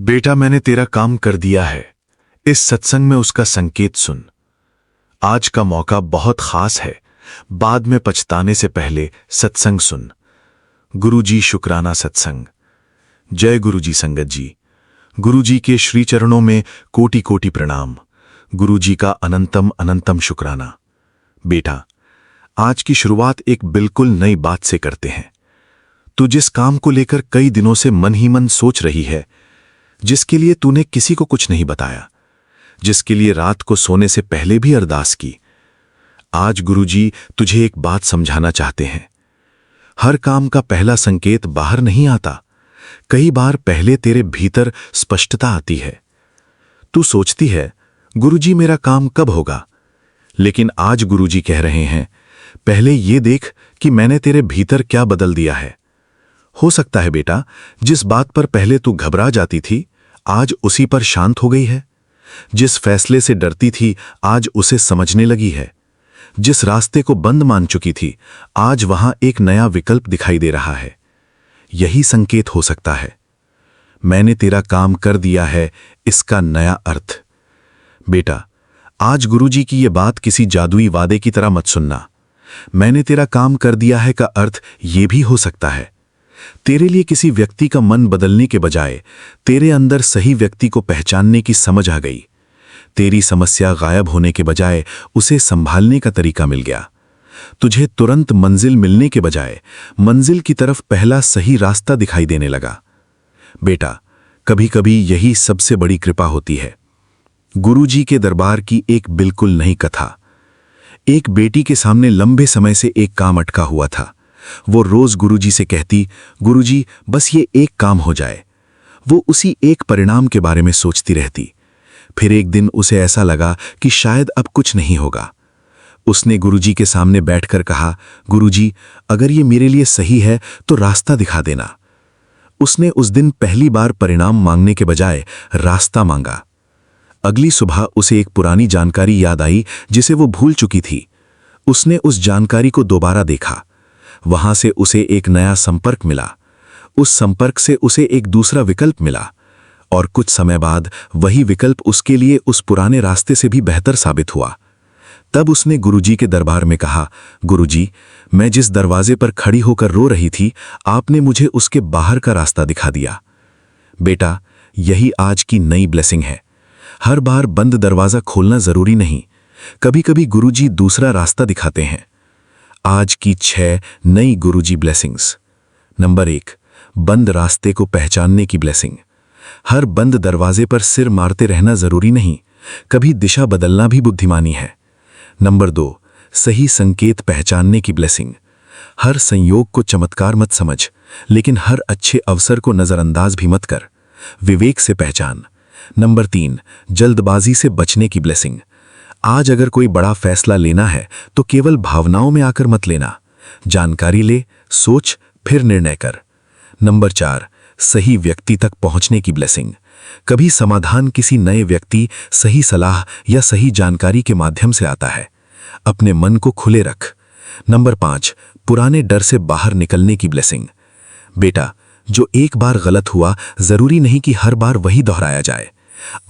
बेटा, मैंने तेरा काम कर दिया है। इस सत्संग में उसका संकेत सुन। आज का मौका बहुत खास है। बाद में पछताने से पहले सत्संग सुन। गुरुजी शुक्राना सत्संग। जय गुरुजी संगत जी। गुरुजी के श्री चरणों में कोटि कोटि प्रणाम। गुरुजी का अनंतम अनंतम शुक्राना। बेटा, आज की शुरुआत एक बिल्कुल नई बात से करते हैं। तू जिस काम को लेकर कई दिनों से मन ही मन सोच रही है, जिसके लिए तूने किसी को कुछ नहीं बताया, जिसके लिए रात को सोने से पहले भी अरदास की, आज गुरुजी तुझे एक बात समझाना चाहते हैं। हर काम का पहला संकेत बाहर नहीं आता। कई बार पहले तेरे भीतर स्पष्टता आती है। तू सोचती है, गुरुजी मेरा काम कब होगा? लेकिन आज गुरुजी कह रहे हैं, पहले ये देख कि मैंने तेरे भीतर क्या बदल दिया है। हो सकता है बेटा, जिस बात पर पहले तू घबरा जाती थी, आज उसी पर शांत हो गई है। जिस फैसले से डरती थी, आज उसे समझने लगी है। जिस रास्ते को बंद मान चुकी थी, आज वहां एक नया विकल्प दिखाई दे रहा है। यही संकेत हो सकता है। मैंने तेरा काम कर दिया है, इसका नया अर्थ। बेटा, आज गुरुजी की यह बात किसी जादुई वादे की तरह मत सुनना। मैंने तेरा काम कर दिया है का अर्थ यह भी हो सकता है, तेरे लिए किसी व्यक्ति का मन बदलने के बजाय तेरे अंदर सही व्यक्ति को पहचानने की समझ आ गई। तेरी समस्या गायब होने के बजाय उसे संभालने का तरीका मिल गया। तुझे तुरंत मंजिल मिलने के बजाय मंजिल की तरफ पहला सही रास्ता दिखाई देने लगा। बेटा, कभी कभी यही सबसे बड़ी कृपा होती है। गुरुजी के दरबार की एक बिल्कुल नई कथा। एक बेटी के सामने लंबे समय से एक काम अटका हुआ था। वो रोज गुरुजी से कहती, गुरुजी बस ये एक काम हो जाए। वो उसी एक परिणाम के बारे में सोचती रहती। फिर एक दिन उसे ऐसा लगा कि शायद अब कुछ नहीं होगा। उसने गुरुजी के सामने बैठकर कहा, गुरुजी अगर ये मेरे लिए सही है तो रास्ता दिखा देना। उसने उस दिन पहली बार परिणाम मांगने के बजाय रास्ता मांगा। अगली सुबह उसे एक पुरानी जानकारी याद आई जिसे वो भूल चुकी थी। उसने उस जानकारी को दोबारा देखा। वहां से उसे एक नया संपर्क मिला। उस संपर्क से उसे एक दूसरा विकल्प मिला, और कुछ समय बाद वही विकल्प उसके लिए उस पुराने रास्ते से भी बेहतर साबित हुआ। तब उसने गुरुजी के दरबार में कहा, गुरुजी मैं जिस दरवाजे पर खड़ी होकर रो रही थी, आपने मुझे उसके बाहर का रास्ता दिखा दिया। बेटा, यही आज की नई ब्लेसिंग है। हर बार बंद दरवाजा खोलना जरूरी नहीं। कभी कभी गुरुजी दूसरा रास्ता दिखाते हैं। आज की 6 नई गुरुजी ब्लेसिंग्स। नंबर 1, बंद रास्ते को पहचानने की ब्लेसिंग। हर बंद दरवाजे पर सिर मारते रहना जरूरी नहीं, कभी दिशा बदलना भी बुद्धिमानी है। नंबर 2, सही संकेत पहचानने की ब्लेसिंग। हर संयोग को चमत्कार मत समझ, लेकिन हर अच्छे अवसर को नजरअंदाज भी मत कर, विवेक से पहचान। नंबर 3, जल्दबाजी से बचने की ब्लेसिंग। आज अगर कोई बड़ा फैसला लेना है तो केवल भावनाओं में आकर मत लेना। जानकारी ले, सोच, फिर निर्णय कर। नंबर 4, सही व्यक्ति तक पहुंचने की ब्लेसिंग। कभी समाधान किसी नए व्यक्ति, सही सलाह या सही जानकारी के माध्यम से आता है। अपने मन को खुले रख। नंबर 5, पुराने डर से बाहर निकलने की ब्लेसिंग। बेटा, जो एक बार गलत हुआ जरूरी नहीं कि हर बार वही दोहराया जाए।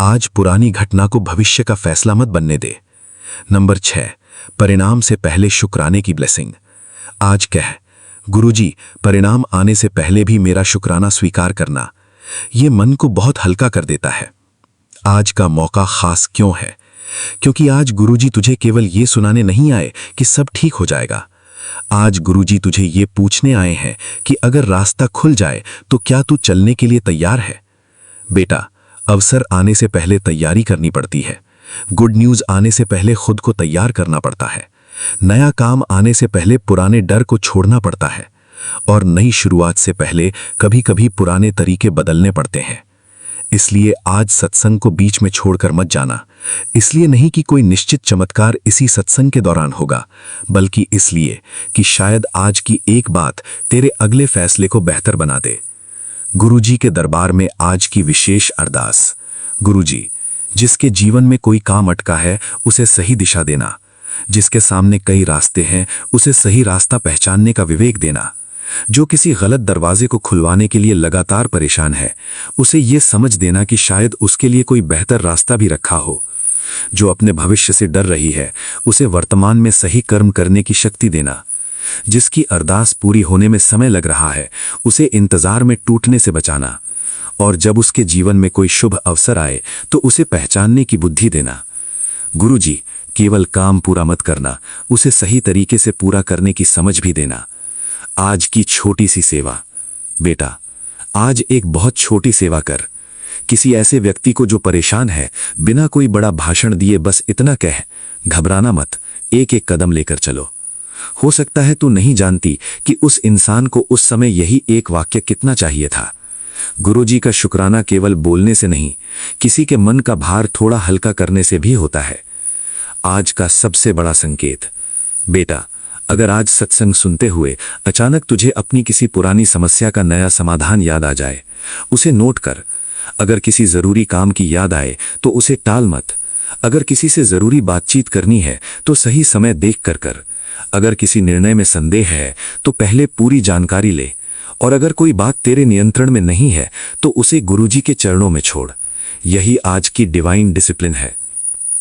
आज पुरानी घटना को भविष्य का फैसला मत बनने दे। नंबर 6, परिणाम से पहले शुक्राने की ब्लेसिंग। आज कह, गुरुजी परिणाम आने से पहले भी मेरा शुक्राना स्वीकार करना। ये मन को बहुत हल्का कर देता है। आज का मौका खास क्यों है? क्योंकि आज गुरुजी तुझे केवल ये सुनाने नहीं आए कि सब ठीक हो जाएगा। आज गुरुजी तुझे ये पूछने आए हैं कि अगर रास्ता खुल जाए तो क्या तू चलने के लिए तैयार है? बेटा, अवसर आने से पहले तैयारी करनी पड़ती है। गुड न्यूज़ आने से पहले खुद को तैयार करना पड़ता है। नया काम आने से पहले पुराने डर को छोड़ना पड़ता है। और नई शुरुआत से पहले कभी कभी पुराने तरीके बदलने पड़ते हैं। इसलिए आज सत्संग को बीच में छोड़कर मत जाना। इसलिए नहीं कि कोई निश्चित चमत्कार इसी सत्संग के दौरान होगा, बल्कि इसलिए कि शायद आज की एक बात तेरे अगले फैसले को बेहतर बना दे। गुरुजी के दरबार में आज की विशेष अरदास। गुरुजी, जिसके जीवन में कोई काम अटका है उसे सही दिशा देना। जिसके सामने कई रास्ते हैं उसे सही रास्ता पहचानने का विवेक देना। जो किसी गलत दरवाजे को खुलवाने के लिए लगातार परेशान है, उसे ये समझ देना कि शायद उसके लिए कोई बेहतर रास्ता भी रखा हो। जो अपने भविष्य से डर रही है, उसे वर्तमान में सही कर्म करने की शक्ति देना। जिसकी अरदास पूरी होने में समय लग रहा है, उसे इंतजार में टूटने से बचाना। और जब उसके जीवन में कोई शुभ अवसर आए तो उसे पहचानने की बुद्धि देना। गुरुजी, केवल काम पूरा मत करना, उसे सही तरीके से पूरा करने की समझ भी देना। आज की छोटी सी सेवा। बेटा, आज एक बहुत छोटी सेवा कर। किसी ऐसे व्यक्ति को जो परेशान है, बिना कोई बड़ा भाषण दिए बस इतना कह, घबराना मत, एक एक कदम लेकर चलो। हो सकता है तू नहीं जानती कि उस इंसान को उस समय यही एक वाक्य कितना चाहिए था। गुरुजी का शुक्राना केवल बोलने से नहीं, किसी के मन का भार थोड़ा हल्का करने से भी होता है। आज का सबसे बड़ा संकेत। बेटा, अगर आज सत्संग सुनते हुए अचानक तुझे अपनी किसी पुरानी समस्या का नया समाधान याद आ जाए, उसे नोट कर। अगर किसी जरूरी काम की याद आए तो उसे टाल मत। अगर किसी से जरूरी बातचीत करनी है तो सही समय देख कर कर। अगर किसी निर्णय में संदेह है तो पहले पूरी जानकारी ले। और अगर कोई बात तेरे नियंत्रण में नहीं है तो उसे गुरुजी के चरणों में छोड़। यही आज की डिवाइन डिसिप्लिन है।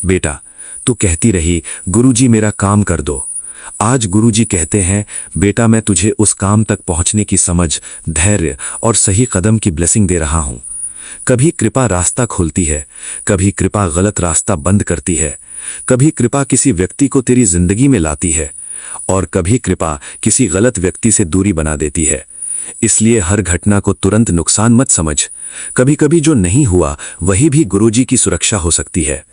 बेटा, तू कहती रही, गुरुजी मेरा काम कर दो। आज गुरुजी कहते हैं, बेटा मैं तुझे उस काम तक पहुंचने की समझ, धैर्य और सही कदम की ब्लेसिंग दे रहा हूं। कभी कृपा रास्ता खोलती है, कभी कृपा गलत रास्ता बंद करती है, कभी कृपा किसी व्यक्ति को तेरी जिंदगी में लाती है, और कभी कृपा किसी गलत व्यक्ति से दूरी बना देती है। इसलिए हर घटना को तुरंत नुकसान मत समझ। कभी कभी जो नहीं हुआ वही भी गुरुजी की सुरक्षा हो सकती है।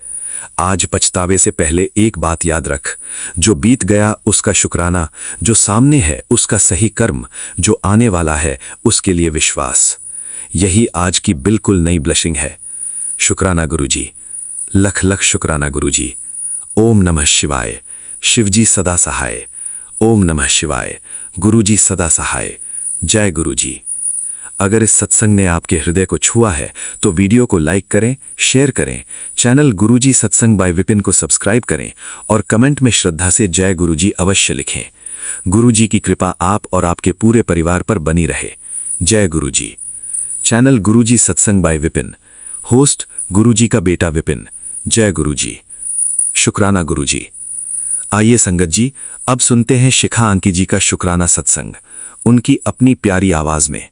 आज पछतावे से पहले एक बात याद रख, जो बीत गया उसका शुक्राना, जो सामने है उसका सही कर्म, जो आने वाला है उसके लिए विश्वास। यही आज की बिल्कुल नई ब्लेसिंग है। शुक्राना गुरुजी, लख लख शुक्राना गुरुजी। ओम नमः शिवाय। शिवजी सदा सहाय। ओम नमः शिवाय। गुरुजी सदा सहाय। जय गुरुजी। अगर इस सत्संग ने आपके हृदय को छुआ है तो वीडियो को लाइक करें, शेयर करें, चैनल गुरुजी सत्संग बाय विपिन को सब्सक्राइब करें और कमेंट में श्रद्धा से जय गुरुजी अवश्य लिखें। गुरुजी की कृपा आप और आपके पूरे परिवार पर बनी रहे। जय गुरुजी। चैनल गुरुजी सत्संग बाय विपिन, होस्ट गुरुजी का बेटा विपिन। जय गुरुजी। शुक्राना गुरुजी। आइए संगत जी, अब सुनते हैं शिखा अंकी जी का शुक्राना सत्संग, उनकी अपनी प्यारी आवाज में।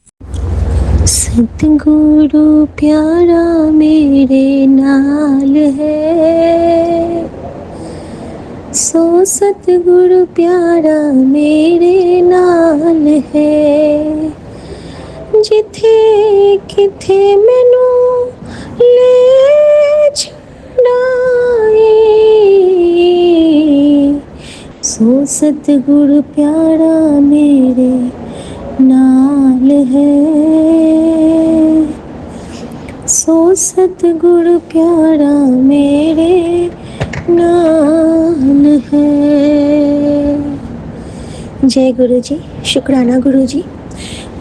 सतगुरु प्यारा मेरे नाल है, सो सतगुरु प्यारा मेरे नाल है। जिथे किथे मैनू ले छड़ाए, सो सतगुरु प्यारा मेरे नाल है, सो सतगुरु प्यारा मेरे नाल है। जय गुरु जी। शुक्राना गुरु जी।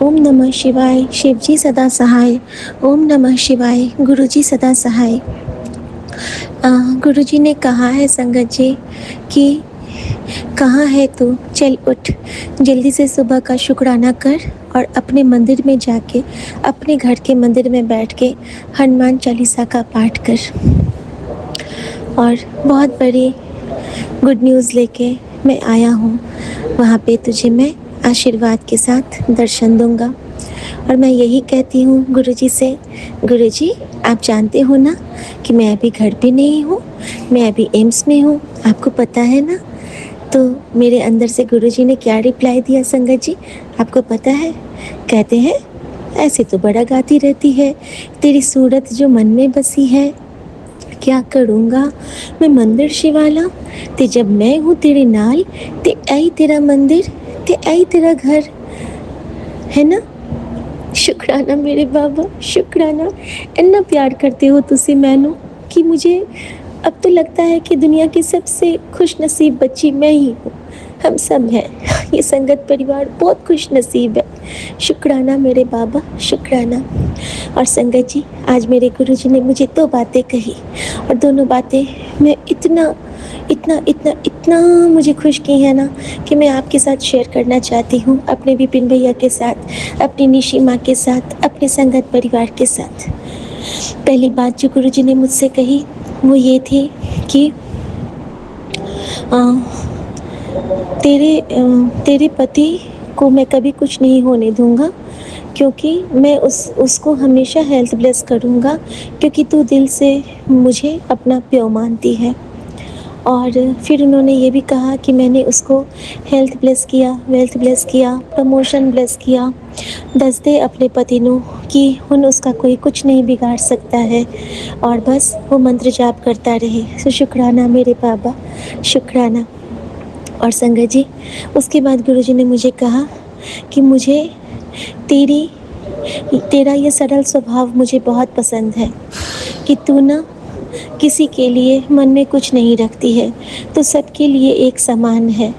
ओम नमः शिवाय। शिवजी सदा सहाय। ओम नमः शिवाय। गुरु जी सदा सहाय। गुरु जी ने कहा है संगत जी कि कहाँ है तू, चल उठ, जल्दी से सुबह का शुक्राना कर और अपने मंदिर में जाके, अपने घर के मंदिर में बैठ के हनुमान चालीसा का पाठ कर। और बहुत बड़ी गुड न्यूज़ लेके मैं आया हूँ। वहाँ पे तुझे मैं आशीर्वाद के साथ दर्शन दूँगा। और मैं यही कहती हूँ गुरुजी से, गुरुजी आप जानते हो ना कि मैं अभी घर पे नहीं हूँ, मैं अभी एम्स में हूँ, आपको पता है ना। तो मेरे अंदर से गुरुजी ने क्या रिप्लाई दिया संगत जी, आपको पता है? कहते हैं, ऐसे तो बड़ा गाती रहती है, तेरी सूरत जो मन में बसी है, क्या करूँगा मैं मंदिर शिवाला, ते जब मैं हूँ तेरे नाल, ते आई तेरा मंदिर, ते आई तेरा घर, है ना। शुक्राना मेरे बाबा, शुक्राना। इतना प्यार करते हो तुसी मैनू कि मुझे अब तो लगता है कि दुनिया की सबसे खुश नसीब बच्ची मैं ही हूँ। हम सब हैं। ये संगत परिवार बहुत खुश नसीब है। शुक्राना मेरे बाबा, शुक्राना। और संगत जी, आज मेरे गुरुजी ने मुझे 2 बातें कही और दोनों बातें मैं इतना इतना इतना इतना मुझे खुश की है ना कि मैं आपके साथ शेयर करना चाहती हूँ, अपने विपिन भैया के साथ, अपनी निशी माँ के साथ, अपने संगत परिवार के साथ। पहली बात जो गुरुजी ने मुझसे कही वो ये थी कि तेरे पति को मैं कभी कुछ नहीं होने दूंगा, क्योंकि मैं उसको हमेशा हेल्थ ब्लेस करूँगा, क्योंकि तू दिल से मुझे अपना प्यो मानती है। और फिर उन्होंने ये भी कहा कि मैंने उसको हेल्थ ब्लेस किया, वेल्थ ब्लेस किया, प्रमोशन ब्लेस किया। दस दे अपने पति नू कि हुन उसका कोई कुछ नहीं बिगाड़ सकता है और बस वो मंत्र जाप करता रहे। सो शुक्राना मेरे बाबा, शुक्राना। और संगत जी, उसके बाद गुरुजी ने मुझे कहा कि मुझे तेरा ये सरल स्वभाव मुझे बहुत पसंद है कि तू ना किसी के लिए मन में कुछ नहीं रखती है, तो सबके लिए एक समान है।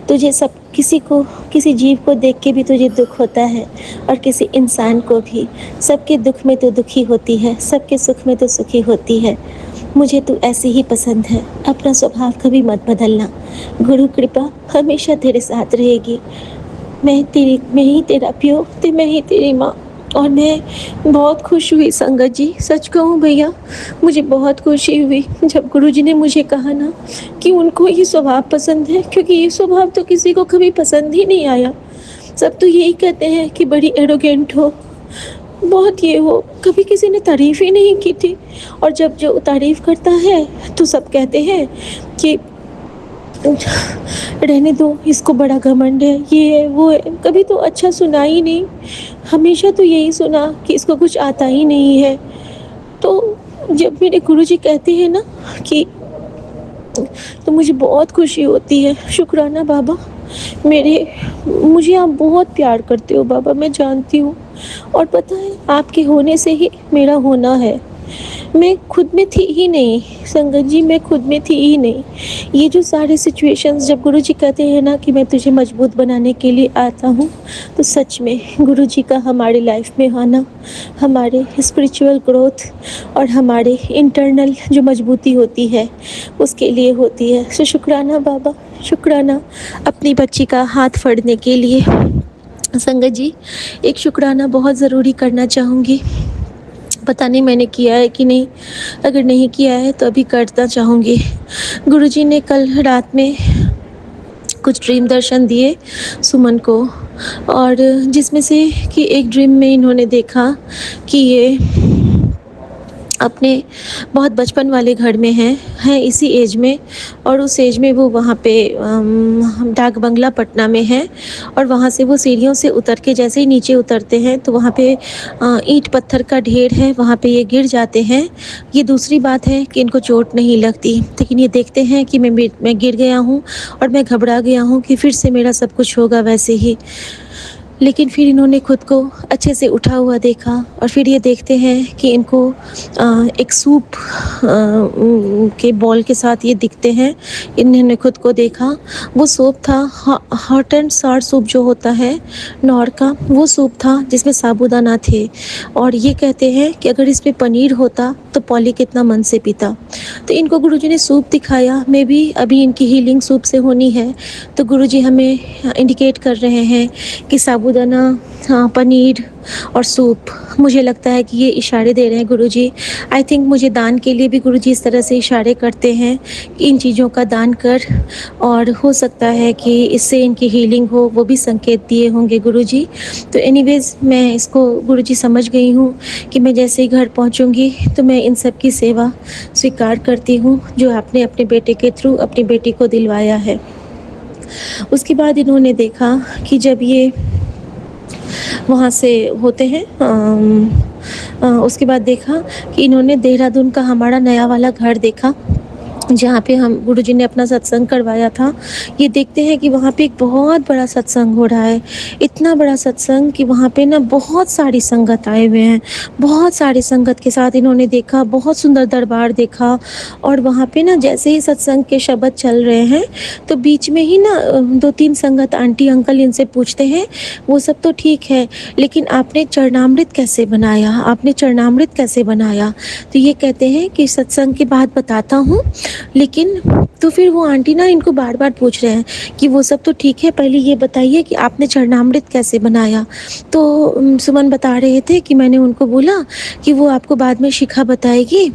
तुझे सब किसी जीव को देख के भी तुझे दुख होता है और किसी इंसान को भी। सबके दुख में तो दुखी होती है, सबके सुख में तो सुखी होती है। मुझे तू ऐसी ही पसंद है। अपना स्वभाव कभी मत बदलना। गुरु कृपा हमेशा तेरे साथ रहेगी। मैं ही तेरा प्यो, मैं ही तेरी माँ। और मैं बहुत खुश हुई संगत जी, सच कहूँ भैया, मुझे बहुत खुशी हुई जब गुरुजी ने मुझे कहा ना कि उनको ये स्वभाव पसंद है, क्योंकि ये स्वभाव तो किसी को कभी पसंद ही नहीं आया। सब तो यही कहते हैं कि बड़ी एरोगेंट हो, बहुत ये हो, कभी किसी ने तारीफ ही नहीं की थी। और जब जो तारीफ करता है तो सब कहते हैं कि रहने दो, इसको बड़ा घमंड है, ये है वो है। कभी तो अच्छा सुना ही नहीं, हमेशा तो यही सुना कि इसको कुछ आता ही नहीं है। तो जब मेरे गुरुजी कहते हैं ना कि, तो मुझे बहुत खुशी होती है। शुक्राना बाबा, मुझे आप बहुत प्यार करते हो बाबा, मैं जानती हूँ। और पता है, आपके होने से ही मेरा होना है। मैं खुद में थी ही नहीं संगत जी, मैं खुद में थी ही नहीं। ये जो सारे सिचुएशंस जब गुरुजी कहते हैं ना कि मैं तुझे मजबूत बनाने के लिए आता हूँ, तो सच में गुरुजी का हमारी लाइफ में आना हमारे स्पिरिचुअल ग्रोथ और हमारे इंटरनल जो मजबूती होती है उसके लिए होती है। सो शुक्राना बाबा, शुक्राना अपनी बच्ची का हाथ फड़ने के लिए। संगत जी, एक शुक्राना बहुत ज़रूरी करना चाहूँगी। पता नहीं मैंने किया है कि नहीं, अगर नहीं किया है तो अभी करना चाहूँगी। गुरुजी ने कल रात में कुछ ड्रीम दर्शन दिए सुमन को, और जिसमें से कि एक ड्रीम में इन्होंने देखा कि ये अपने बहुत बचपन वाले घर में हैं इसी एज में, और उस एज में वो वहाँ पे डाक बंगला पटना में है। और वहाँ से वो सीढ़ियों से उतर के जैसे ही नीचे उतरते हैं तो वहाँ पे ईंट पत्थर का ढेर है, वहाँ पे ये गिर जाते हैं। ये दूसरी बात है कि इनको चोट नहीं लगती, लेकिन ये देखते हैं कि मैं गिर गया हूँ और मैं घबरा गया हूँ कि फिर से मेरा सब कुछ होगा वैसे ही। लेकिन फिर इन्होंने खुद को अच्छे से उठा हुआ देखा, और फिर ये देखते हैं कि इनको एक सूप के बॉल के साथ ये दिखते हैं। इन्होंने खुद को देखा, वो सूप था हॉट एंड सार सूप जो होता है नौर का, वो सूप था जिसमें साबूदाना थे। और ये कहते हैं कि अगर इसमें पनीर होता तो पॉली कितना मन से पीता। तो इनको गुरुजी ने सूप दिखाया, मे बी अभी इनकी हीलिंग सूप से होनी है। तो गुरुजी हमें इंडिकेट कर रहे हैं कि साबूदाना, पनीर और सूप, मुझे लगता है कि ये इशारे दे रहे हैं गुरुजी। आई थिंक मुझे दान के लिए भी गुरुजी इस तरह से इशारे करते हैं कि इन चीज़ों का दान कर, और हो सकता है कि इससे इनकी हीलिंग हो, वो भी संकेत दिए होंगे गुरुजी। तो एनीवेज मैं इसको गुरुजी समझ गई हूँ कि मैं जैसे ही घर पहुँचूँगी तो मैं इन सब की सेवा स्वीकार करती हूँ जो आपने अपने बेटे के थ्रू अपनी बेटी को दिलवाया है। उसके बाद इन्होंने देखा कि जब ये वहाँ से होते हैं उसके बाद देखा कि इन्होंने देहरादून का हमारा नया वाला घर देखा, जहाँ पे हम गुरुजी ने अपना सत्संग करवाया था, ये देखते हैं कि वहाँ पे एक बहुत बड़ा सत्संग हो रहा है। इतना बड़ा सत्संग कि वहाँ पे ना बहुत सारी संगत आए हुए हैं। बहुत सारी संगत के साथ इन्होंने देखा, बहुत सुंदर दरबार देखा और वहाँ पे ना जैसे ही सत्संग के शब्द चल रहे हैं, तो बीच में ही ना 2-3 संगत आंटी अंकल इनसे पूछते हैं, वो सब तो ठीक है, लेकिन आपने चरणामृत कैसे बनाया? आपने चरणामृत कैसे बनाया? तो ये कहते हैं कि सत्संग के बाद बताता हूँ, लेकिन तो फिर वो आंटी ना इनको बार-बार पूछ रहे हैं कि वो सब तो ठीक है, पहले ये बताइए कि आपने चरणामृत कैसे बनाया? तो सुमन बता रहे थे कि मैंने उनको बोला कि वो आपको बाद में शिखा बताएगी,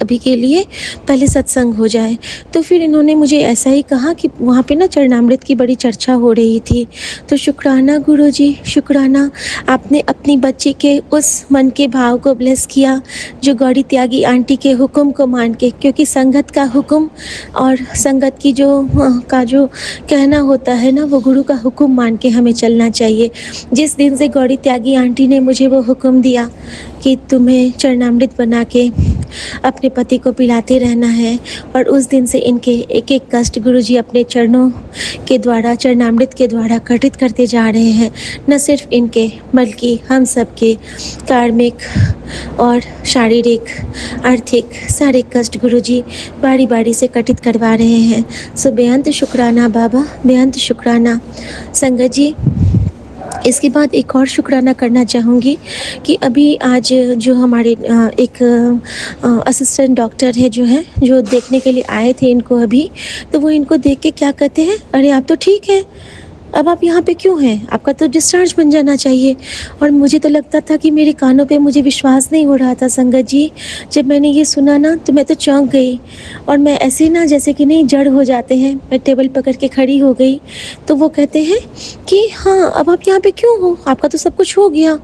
अभी के लिए पहले सत्संग हो जाए। तो फिर इन्होंने मुझे ऐसा ही कहा कि वहाँ पे ना चरणामृत की बड़ी चर्चा हो रही थी। तो शुक्राना गुरुजी, शुक्राना, आपने अपनी बच्ची के उस मन के भाव को ब्लेस किया जो गौरी त्यागी आंटी के हुक्म को मान के, क्योंकि संगत का हुक्म और संगत की जो कहना होता है ना, वो गुरु का हुक्म मान के हमें चलना चाहिए। जिस दिन से गौरी त्यागी आंटी ने मुझे वो हुक्म दिया कि तुम्हें चरणामृत बना के अपने पति को पिलाते रहना है, और उस दिन से इनके एक-एक कष्ट गुरुजी अपने चरणों के द्वारा, चरणामृत के द्वारा कटित करते जा रहे हैं। न सिर्फ इनके, बल्कि हम सबके कार्मिक और शारीरिक, आर्थिक सारे कष्ट गुरुजी बारी-बारी से कटित करवा रहे हैं। सो बेअंत शुक्राना बाबा, बेअंत शुक्राना। संगत जी, इसके बाद एक और शुक्राना करना चाहूँगी कि अभी आज जो हमारे एक असिस्टेंट डॉक्टर है जो देखने के लिए आए थे इनको अभी, तो वो इनको देख के क्या कहते हैं, अरे आप तो ठीक हैं, अब आप यहाँ पे क्यों हैं? आपका तो डिस्चार्ज बन जाना चाहिए। और मुझे तो लगता था कि मेरे कानों पे मुझे विश्वास नहीं हो रहा था संगत जी। जब मैंने ये सुना ना तो मैं तो चौंक गई, और मैं ऐसे ना जैसे कि नहीं जड़ हो जाते हैं, मैं टेबल पकड़ के खड़ी हो गई। तो वो कहते हैं कि हाँ, अब आप यहाँ पे क्यों हो? आपका तो सब कुछ हो गया।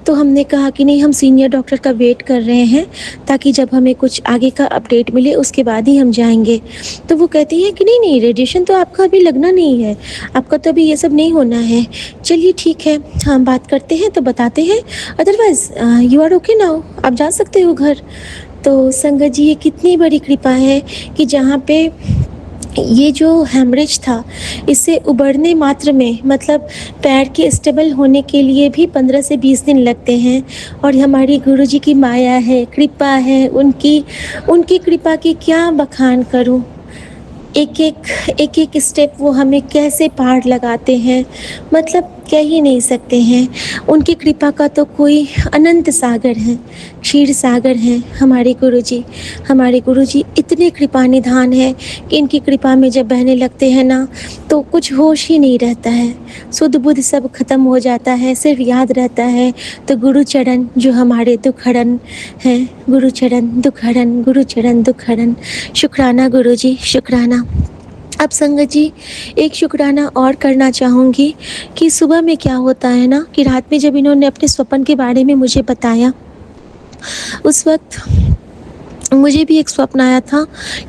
तो हमने कहा कि नहीं, हम सीनियर डॉक्टर का वेट कर रहे हैं ताकि जब हमें कुछ आगे का अपडेट मिले उसके बाद ही हम जाएँगे। तो वो कहती हैं कि नहीं, रेडिएशन तो आपका अभी लगना नहीं है, आपका तो अभी ये सब नहीं होना है। चलिए ठीक है, हम बात करते हैं तो बताते हैं, otherwise you are okay now, आप जा सकते हो घर। तो संगत जी, ये कितनी बड़ी कृपा है कि जहाँ पे ये जो हेमरेज था, इससे उबरने मात्र में, मतलब पैर के स्टेबल होने के लिए भी 15 से 20 दिन लगते हैं, और हमारी गुरुजी की माया है, कृपा है, उनकी कृपा की क्या बखान करूं। एक-एक स्टेप वो हमें कैसे पार लगाते हैं, मतलब कह ही नहीं सकते हैं। उनकी कृपा का तो कोई अनंत सागर है, क्षीर सागर हैं हमारे गुरुजी। हमारे गुरुजी इतने कृपा निधान हैं कि इनकी कृपा में जब बहने लगते हैं ना, तो कुछ होश ही नहीं रहता है, सुध बुध सब खत्म हो जाता है, सिर्फ याद रहता है तो गुरु चरण जो हमारे दुख हरण हैं, गुरु चरण दुख हरण, गुरु चरण दुख हरण। शुक्राना गुरुजी, शुक्राना। अब संगत जी, एक शुक्राना और करना चाहूँगी कि सुबह में क्या होता है ना, कि रात में जब इन्होंने अपने स्वप्न के बारे में मुझे बताया, उस वक्त मुझे भी एक स्वप्न आया था,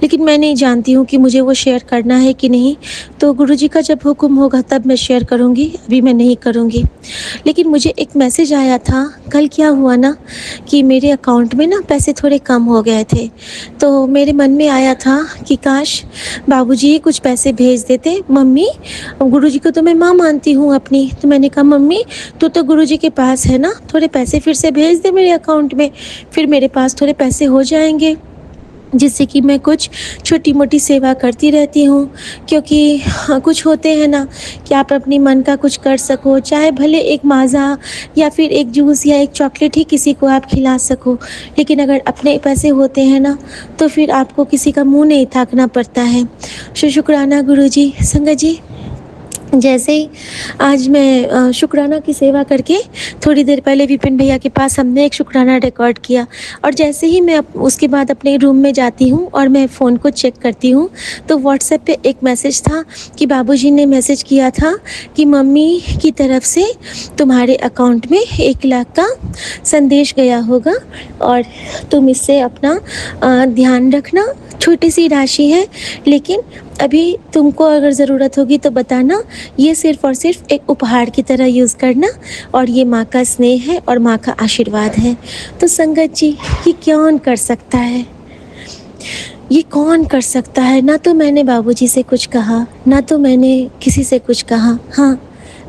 लेकिन मैं नहीं जानती हूँ कि मुझे वो शेयर करना है कि नहीं। तो गुरुजी का जब हुक्म होगा तब मैं शेयर करूँगी, अभी मैं नहीं करूँगी। लेकिन मुझे एक मैसेज आया था, कल क्या हुआ ना कि मेरे अकाउंट में ना पैसे थोड़े कम हो गए थे, तो मेरे मन में आया था कि काश बाबूजी कुछ पैसे भेज देते। मम्मी, गुरुजी को तो मैं माँ मानती हूँ अपनी, तो मैंने कहा मम्मी तू तो गुरुजी के पास है ना, थोड़े पैसे फिर से भेज दे मेरे अकाउंट में, फिर मेरे पास थोड़े पैसे हो जाएंगे, जिससे कि मैं कुछ छोटी मोटी सेवा करती रहती हूँ। क्योंकि कुछ होते हैं ना कि आप अपनी मन का कुछ कर सको, चाहे भले एक माज़ा या फिर एक जूस या एक चॉकलेट ही किसी को आप खिला सको, लेकिन अगर अपने पैसे होते हैं ना तो फिर आपको किसी का मुँह नहीं ताकना पड़ता है। शुक्राना गुरुजी। संगत जी, जैसे ही आज मैं शुक्राना की सेवा करके थोड़ी देर पहले विपिन भैया के पास हमने एक शुक्राना रिकॉर्ड किया, और जैसे ही मैं उसके बाद अपने रूम में जाती हूँ और मैं फ़ोन को चेक करती हूँ तो व्हाट्सएप पे एक मैसेज था कि बाबूजी ने मैसेज किया था कि मम्मी की तरफ से तुम्हारे अकाउंट में 1 लाख का संदेश गया होगा और तुम इससे अपना ध्यान रखना। छोटी सी राशि है, लेकिन अभी तुमको अगर ज़रूरत होगी तो बताना, ये सिर्फ़ और सिर्फ एक उपहार की तरह यूज़ करना, और ये माँ का स्नेह है और माँ का आशीर्वाद है। तो संगत जी, ये कौन कर सकता है? ये कौन कर सकता है? ना तो मैंने बाबूजी से कुछ कहा, ना तो मैंने किसी से कुछ कहा। हाँ,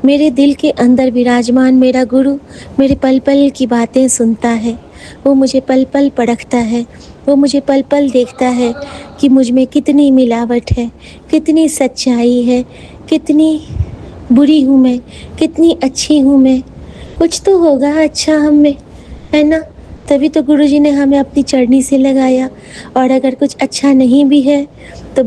मेरे दिल के अंदर विराजमान मेरा गुरु मेरे पल-पल की बातें सुनता है। वो मुझे पल-पल परखता है। वो मुझे पल-पल देखता है कि मुझ में कितनी मिलावट है, कितनी सच्चाई है, कितनी बुरी हूँ मैं, कितनी अच्छी हूँ मैं। कुछ तो होगा अच्छा हम में, है ना? तभी तो गुरुजी ने हमें अपनी चरनी से लगाया। और अगर कुछ अच्छा नहीं भी है तो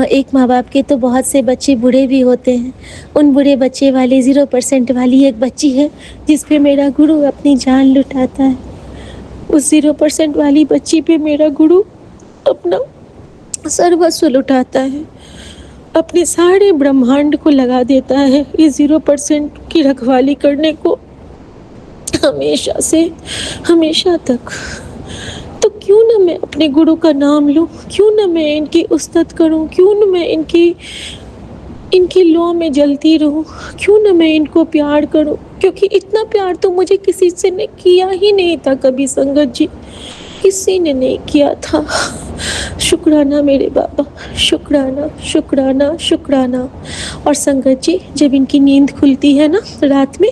एक माँ-बाप के तो बहुत से बच्चे बुरे भी होते हैं। उन बुरे बच्चे वाली 0% वाली एक बच्ची है जिस पे मेरा गुरु अपनी जान लुटाता है। उस 0% वाली बच्ची पे मेरा गुरु अपना सर्वस्व लुटाता है, अपने सारे ब्रह्मांड को लगा देता है इस 0% की रखवाली करने को, हमेशा से हमेशा तक। तो क्यों ना मैं अपने गुरु का नाम लूं, क्यों ना मैं इनकी उस्तत करूं, क्यों ना मैं इनकी लौ में जलती रहूं, क्यों ना मैं इनको प्यार करूं, क्योंकि इतना प्यार तो मुझे किसी से ने किया ही नहीं था कभी संगत जी, किसी ने नहीं किया था। शुक्राना मेरे बाबा, शुक्राना शुक्राना शुक्राना। और संगत जी, जब इनकी नींद खुलती है ना रात में,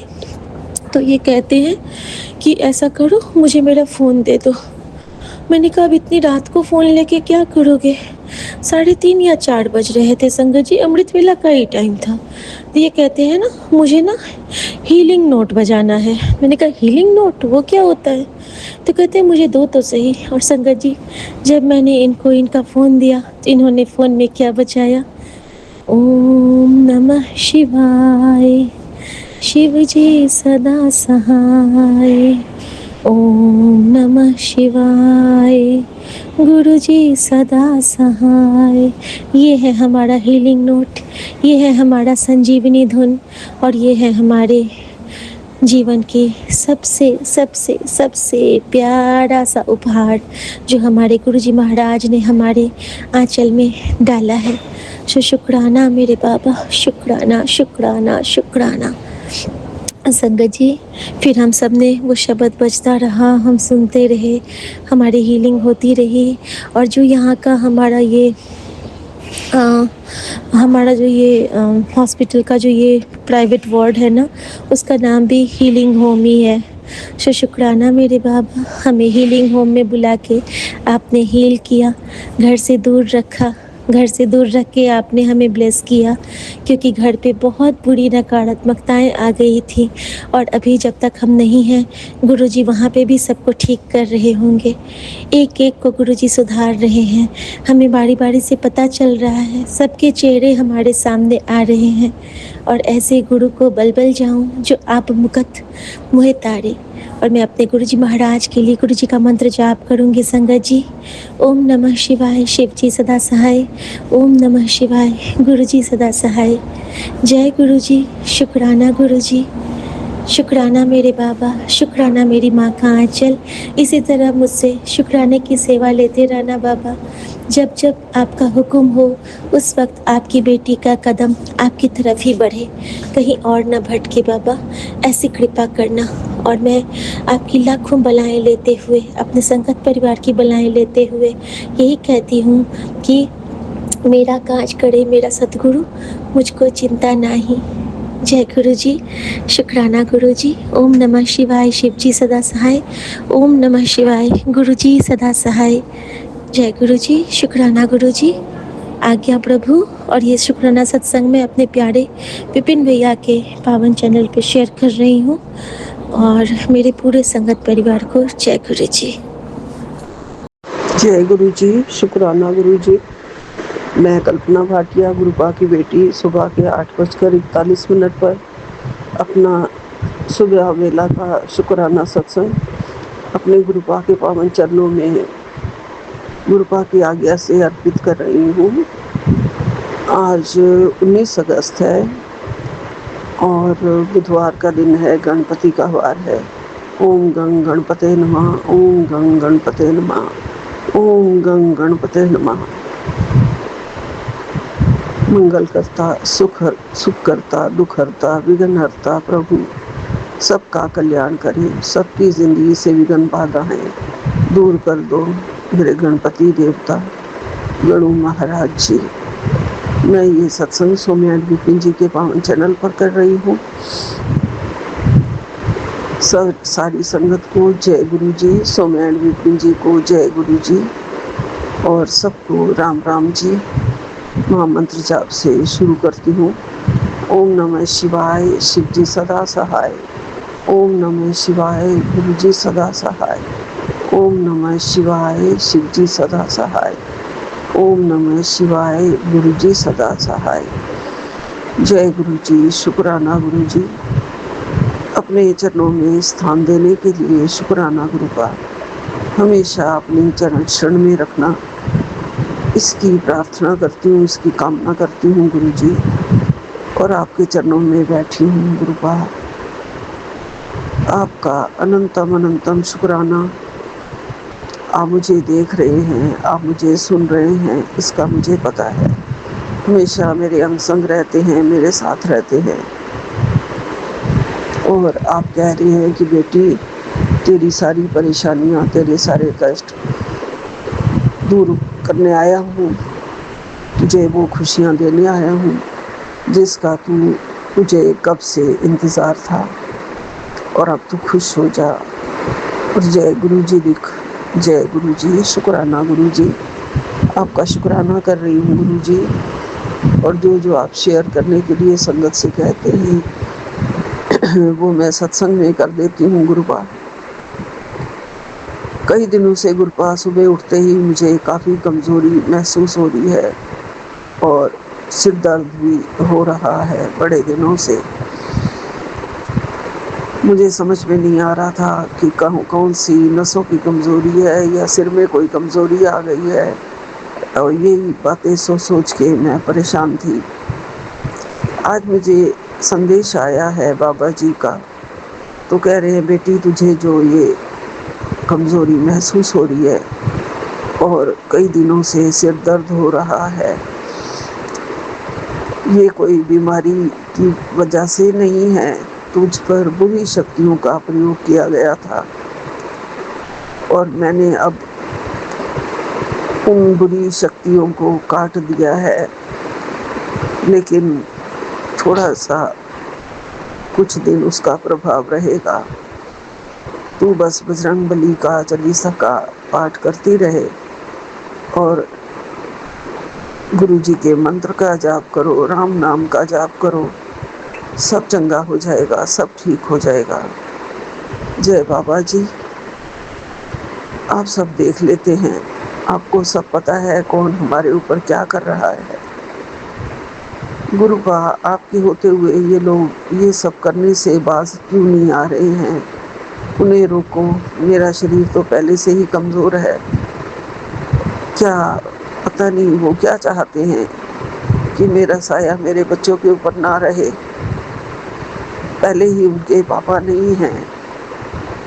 तो ये कहते हैं कि ऐसा करो, मुझे मेरा फ़ोन दे दो। मैंने कहा अब इतनी रात को फ़ोन लेके क्या करोगे? 3:30 या 4 बज रहे थे संगत जी, अमृत वेला का ही टाइम था। तो ये कहते हैं ना मुझे ना हीलिंग नोट बजाना है। मैंने कहा हीलिंग नोट, वो क्या होता है? तो कहते हैं मुझे दो तो सही। और संगत जी, जब मैंने इनको इनका फ़ोन दिया तो इन्होंने फ़ोन में क्या बजाया? ओम नमः शिवाय, शिव जी सदा सहाय। ओम नमः शिवाय, गुरु जी सदा सहाय। ये है हमारा हीलिंग नोट, ये है हमारा संजीवनी धुन, और ये है हमारे जीवन की सबसे सबसे सबसे प्यारा सा उपहार जो हमारे गुरुजी महाराज ने हमारे आंचल में डाला है। शुक्राना मेरे बाबा, शुक्राना शुक्राना शुक्राना। संगत जी, फिर हम सब ने वो शब्द बजता रहा, हम सुनते रहे, हमारी हीलिंग होती रही। और जो यहाँ का हमारा ये हॉस्पिटल का जो ये प्राइवेट वार्ड है ना, उसका नाम भी हीलिंग होम ही है। शुक्राना मेरे बाबा, हमें हीलिंग होम में बुला के आपने हील किया, घर से दूर रखा, घर से दूर रख के आपने हमें ब्लेस किया, क्योंकि घर पे बहुत बुरी नकारात्मकताएं आ गई थी। और अभी जब तक हम नहीं हैं, गुरुजी वहाँ पे भी सबको ठीक कर रहे होंगे, एक एक को गुरुजी सुधार रहे हैं। हमें बारी बारी से पता चल रहा है, सबके चेहरे हमारे सामने आ रहे हैं। और ऐसे गुरु को बल बल जाऊँ जो आप मुकत मुहे तारे। और मैं अपने गुरुजी महाराज के लिए गुरुजी का मंत्र जाप करूंगी संगत जी। ओम नमः शिवाय, शिव जी सदा सहाय। ओम नमः शिवाय, गुरुजी सदा सहाय। जय गुरुजी, शुक्राना गुरुजी, शुक्राना मेरे बाबा, शुक्राना मेरी माँ का आंचल। इसी तरह मुझसे शुक्राने की सेवा लेते रहना बाबा। जब जब आपका हुक्म हो उस वक्त आपकी बेटी का कदम आपकी तरफ ही बढ़े, कहीं और न भटके बाबा, ऐसी कृपा करना। और मैं आपकी लाखों बलाएं लेते हुए, अपने संगत परिवार की बलाएं लेते हुए यही कहती हूँ कि मेरा काज करे मेरा सतगुरु, मुझको चिंता नाही। जय गुरु जी, शुक्राना गुरु जी। ओम नमः शिवाय, शिव जी सदा सहाय। ओम नमः शिवाय, गुरु जी सदा सहाय। जय गुरु जी, शुक्राना गुरु जी। आज्ञा प्रभु। और ये शुक्राना सत्संग में अपने प्यारे विपिन भैया के पावन चैनल पे शेयर कर रही हूँ, और मेरे पूरे संगत परिवार को जय गुरु जी। जय गुरु जी, शुक्राना गुरु जी। मैं कल्पना भाटिया, गुरुपा की बेटी, सुबह के 8:41 पर अपना सुबह वेला का शुक्राना सत्संग अपने गुरुपा के पावन चरणों में गुरुपा की आज्ञा से अर्पित कर रही हूँ। आज 19 अगस्त है और बुधवार का दिन है, गणपति का वार है। ओम गं गणपते नमः, ओम गं गणपते नमः, ओम गं गणपते नमः। मंगल करता, सुख करता, दुख हरता, विघ्न हरता प्रभु सबका कल्याण करे, सबकी जिंदगी से विघ्न बाधाएं दूर कर दो मेरे गणपति देवता। गणु महाराज जी। मैं ये सत्संग सौम्या विपिन जी के पावन चैनल पर कर रही हूँ। सारी संगत को जय गुरु जी, सौम्या विपिन जी को जय गुरु जी, और सबको राम राम जी। महामंत्र जाप से शुरू करती हूँ। ओम नमः शिवाय, शिव जी सदा सहाय। ओम नमः शिवाय, गुरु जी सदा सहाय। ओम नमः शिवाय, शिव जी सदा सहाय। ओम नमः शिवाय, गुरु जी सदा सहाय। जय गुरु जी, शुक्राना गुरु जी। अपने चरणों में स्थान देने के लिए शुक्राना गुरु का। हमेशा अपने चरण शरण में रखना, इसकी प्रार्थना करती हूँ, इसकी कामना करती हूँ गुरु जी। और आपके चरणों में बैठी हूँ गुरुपा। आपका अनंतम अनंतम शुक्राना। आप मुझे देख रहे हैं, आप मुझे सुन रहे हैं, इसका मुझे पता है। हमेशा मेरे अंग संग रहते हैं, मेरे साथ रहते हैं। और आप कह रहे हैं कि बेटी, तेरी सारी परेशानियां, तेरे सारे कष्ट दूर करने आया हूँ, तुझे वो खुशियाँ देने आया हूँ जिसका तुझे कब से इंतज़ार था। और अब तू खुश हो जा। और जय गुरु जी लिख। जय गुरु जी, शुक्राना गुरु जी। आपका शुक्राना कर रही हूँ गुरु जी। और जो जो आप शेयर करने के लिए संगत से कहते हैं वो मैं सत्संग में कर देती हूँ गुरुपा। कई दिनों से गुरुपा सुबह उठते ही मुझे काफ़ी कमज़ोरी महसूस हो रही है और सिर दर्द भी हो रहा है बड़े दिनों से। मुझे समझ में नहीं आ रहा था कि कौन सी नसों की कमज़ोरी है या सिर में कोई कमज़ोरी आ गई है। और यही बातें सोच सोच के मैं परेशान थी। आज मुझे संदेश आया है बाबा जी का। तो कह रहे हैं, बेटी तुझे जो ये कमज़ोरी महसूस हो रही है और कई दिनों से सिर दर्द हो रहा है, ये कोई बीमारी की वजह से नहीं है। तुझ पर बुरी शक्तियों का प्रयोग किया गया था और मैंने अब उन बुरी शक्तियों को काट दिया है। लेकिन थोड़ा सा कुछ दिन उसका प्रभाव रहेगा। तू बस बजरंग बली का, चालीसा का पाठ करती रहे और गुरु जी के मंत्र का जाप करो, राम नाम का जाप करो। सब चंगा हो जाएगा, सब ठीक हो जाएगा। जय बाबा जी। आप सब देख लेते हैं, आपको सब पता है कौन हमारे ऊपर क्या कर रहा है। गुरुपा, आपके होते हुए ये लोग ये सब करने से बाज क्यों नहीं आ रहे हैं? उन्हें रोको। मेरा शरीर तो पहले से ही कमज़ोर है। क्या पता नहीं वो क्या चाहते हैं कि मेरा साया मेरे बच्चों के ऊपर ना रहे। पहले ही उनके पापा नहीं हैं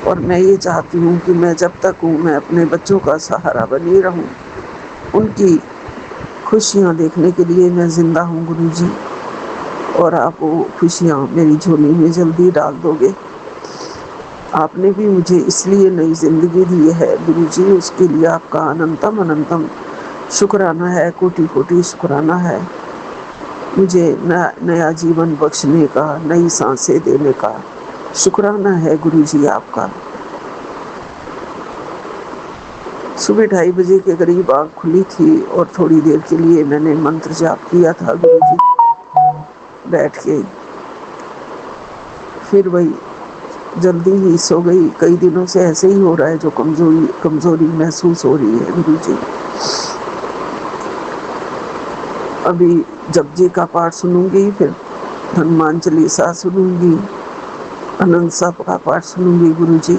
और मैं ये चाहती हूँ कि मैं जब तक हूँ मैं अपने बच्चों का सहारा बनी रहूँ। उनकी खुशियाँ देखने के लिए मैं ज़िंदा हूँ गुरुजी। और आप वो खुशियाँ मेरी झोली में जल्दी डाल दोगे। आपने भी मुझे इसलिए नई ज़िंदगी दी है गुरुजी, उसके लिए आपका अनंतम अनंतम शुक्राना है, कोटि कोटि शुक्राना है। मुझे नया जीवन बख्शने का, नई सांसें देने का शुक्राना है गुरुजी आपका। सुबह 2:30 बजे के करीब आँख खुली थी और थोड़ी देर के लिए मैंने मंत्र जाप किया था गुरुजी बैठ के। फिर वही जल्दी ही सो गई। कई दिनों से ऐसे ही हो रहा है, जो कमज़ोरी महसूस हो रही है गुरुजी। अभी जपजी का पाठ सुनूंगी, फिर हनुमान चालीसा सुनूंगी, आनंद साहब का पाठ सुनूंगी गुरुजी।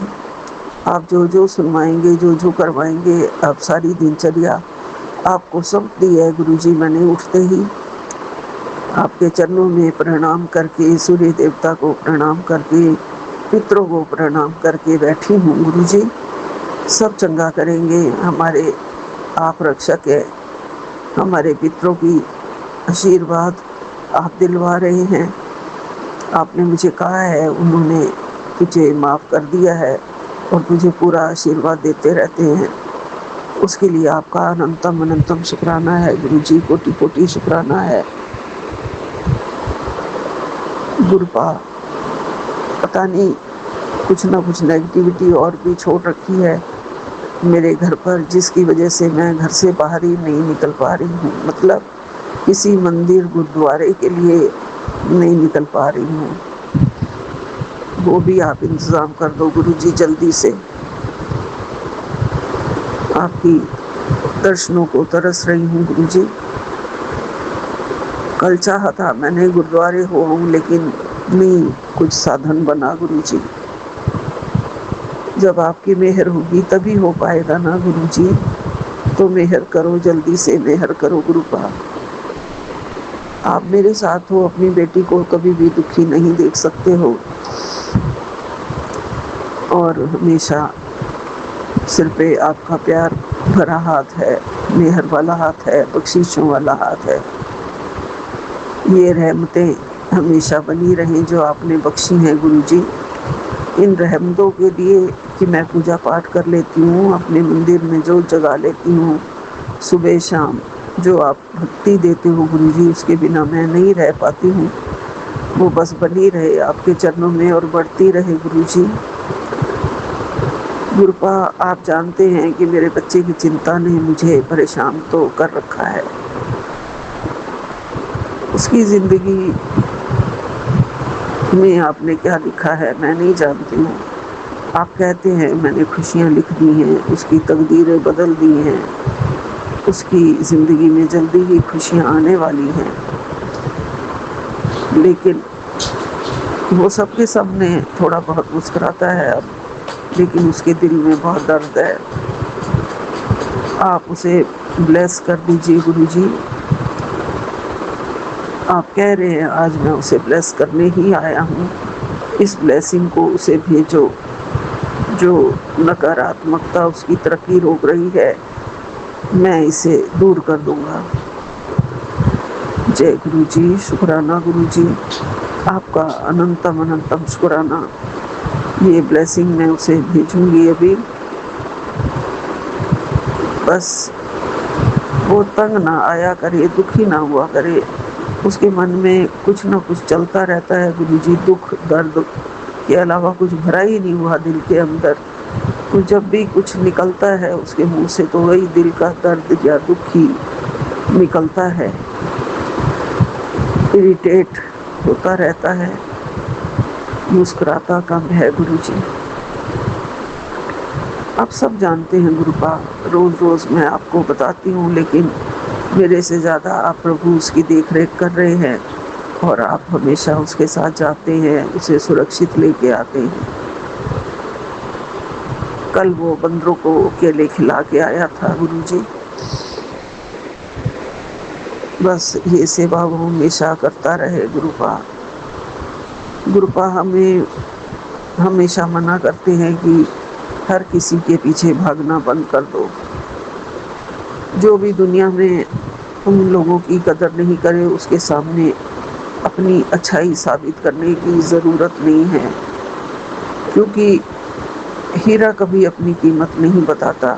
आप जो जो सुनवाएंगे, जो जो करवाएंगे, आप सारी दिनचर्या आपको सौंप दी है गुरुजी। मैंने उठते ही आपके चरणों में प्रणाम करके, सूर्य देवता को प्रणाम करके, पितरों को प्रणाम करके बैठी हूँ गुरुजी। सब चंगा करेंगे, हमारे आप रक्षक है। हमारे पितरों की आशीर्वाद आप दिलवा रहे हैं। आपने मुझे कहा है, उन्होंने तुझे माफ़ कर दिया है और तुझे पूरा आशीर्वाद देते रहते हैं। उसके लिए आपका अनंतम अनंतम शुक्राना है गुरु जी, कोटि कोटि शुक्राना है। गुरुपा पता नहीं कुछ ना कुछ नेगेटिविटी और भी छोड़ रखी है मेरे घर पर, जिसकी वजह से मैं घर से बाहर ही नहीं निकल पा रही हूँ। मतलब किसी मंदिर गुरुद्वारे के लिए नहीं निकल पा रही हूँ। वो भी आप इंतज़ाम कर दो गुरु जी जल्दी से। आपकी दर्शनों को तरस रही हूँ गुरु जी। कल चाहा था मैंने गुरुद्वारे हो आऊँ, लेकिन नहीं कुछ साधन बना गुरु जी। जब आपकी मेहर होगी तभी हो पाएगा ना गुरु जी, तो मेहर करो, जल्दी से मेहर करो गुरुपा। आप मेरे साथ हो, अपनी बेटी को कभी भी दुखी नहीं देख सकते हो, और हमेशा सिर पे आपका प्यार भरा हाथ है, मेहर वाला हाथ है, बख्शीशों वाला हाथ है। ये रहमतें हमेशा बनी रहें जो आपने बख्शी हैं गुरु जी। इन रहमतों के लिए कि मैं पूजा पाठ कर लेती हूँ, अपने मंदिर में जो जगा लेती हूँ सुबह शाम, जो आप भक्ति देते हो गुरु जी, उसके बिना मैं नहीं रह पाती हूँ। वो बस बनी रहे आपके चरणों में और बढ़ती रहे गुरु जी। गुरुपा आप जानते हैं कि मेरे बच्चे की चिंता ने मुझे परेशान तो कर रखा है। उसकी ज़िंदगी में आपने क्या लिखा है मैं नहीं जानती हूँ। आप कहते हैं मैंने खुशियाँ लिख दी हैं, उसकी तकदीरें बदल दी हैं, उसकी ज़िंदगी में जल्दी ही खुशियाँ आने वाली हैं। लेकिन वो सबके सामने थोड़ा बहुत मुस्कुराता है अब, लेकिन उसके दिल में बहुत दर्द है। आप उसे ब्लेस कर दीजिए गुरु जी। आप कह रहे हैं आज मैं उसे ब्लेस करने ही आया हूँ। इस ब्लेसिंग को उसे भेजो, जो नकारात्मकता उसकी तरक्की रोक रही है मैं इसे दूर कर दूंगा। जय गुरु जी, शुक्राना गुरु जी, आपका अनंतम अनंतम शुक्राना। ये ब्लेसिंग मैं उसे भेजूंगी अभी। बस वो तंग ना आया करे, दुखी ना हुआ करे। उसके मन में कुछ ना कुछ चलता रहता है गुरु जी, दुख दर्द के अलावा कुछ भरा ही नहीं हुआ दिल के अंदर। तो जब भी कुछ निकलता है उसके मुंह से तो वही दिल का दर्द या दुख ही निकलता है। इरिटेट होता रहता है, मुस्कुराता कम है गुरु जी। आप सब जानते हैं गुरुपा, रोज़ रोज़ मैं आपको बताती हूँ, लेकिन मेरे से ज़्यादा आप प्रभु उसकी देख रेख कर रहे हैं और आप हमेशा उसके साथ जाते हैं, उसे सुरक्षित लेके आते हैं। कल वो बंदरों को केले खिला के आया था गुरु जी। बस ये सेवा वो हमेशा करता रहे गुरुपा। गुरुपा हमें हमेशा मना करते हैं कि हर किसी के पीछे भागना बंद कर दो। जो भी दुनिया में उन लोगों की कदर नहीं करे उसके सामने अपनी अच्छाई साबित करने की ज़रूरत नहीं है, क्योंकि हीरा कभी अपनी कीमत नहीं बताता,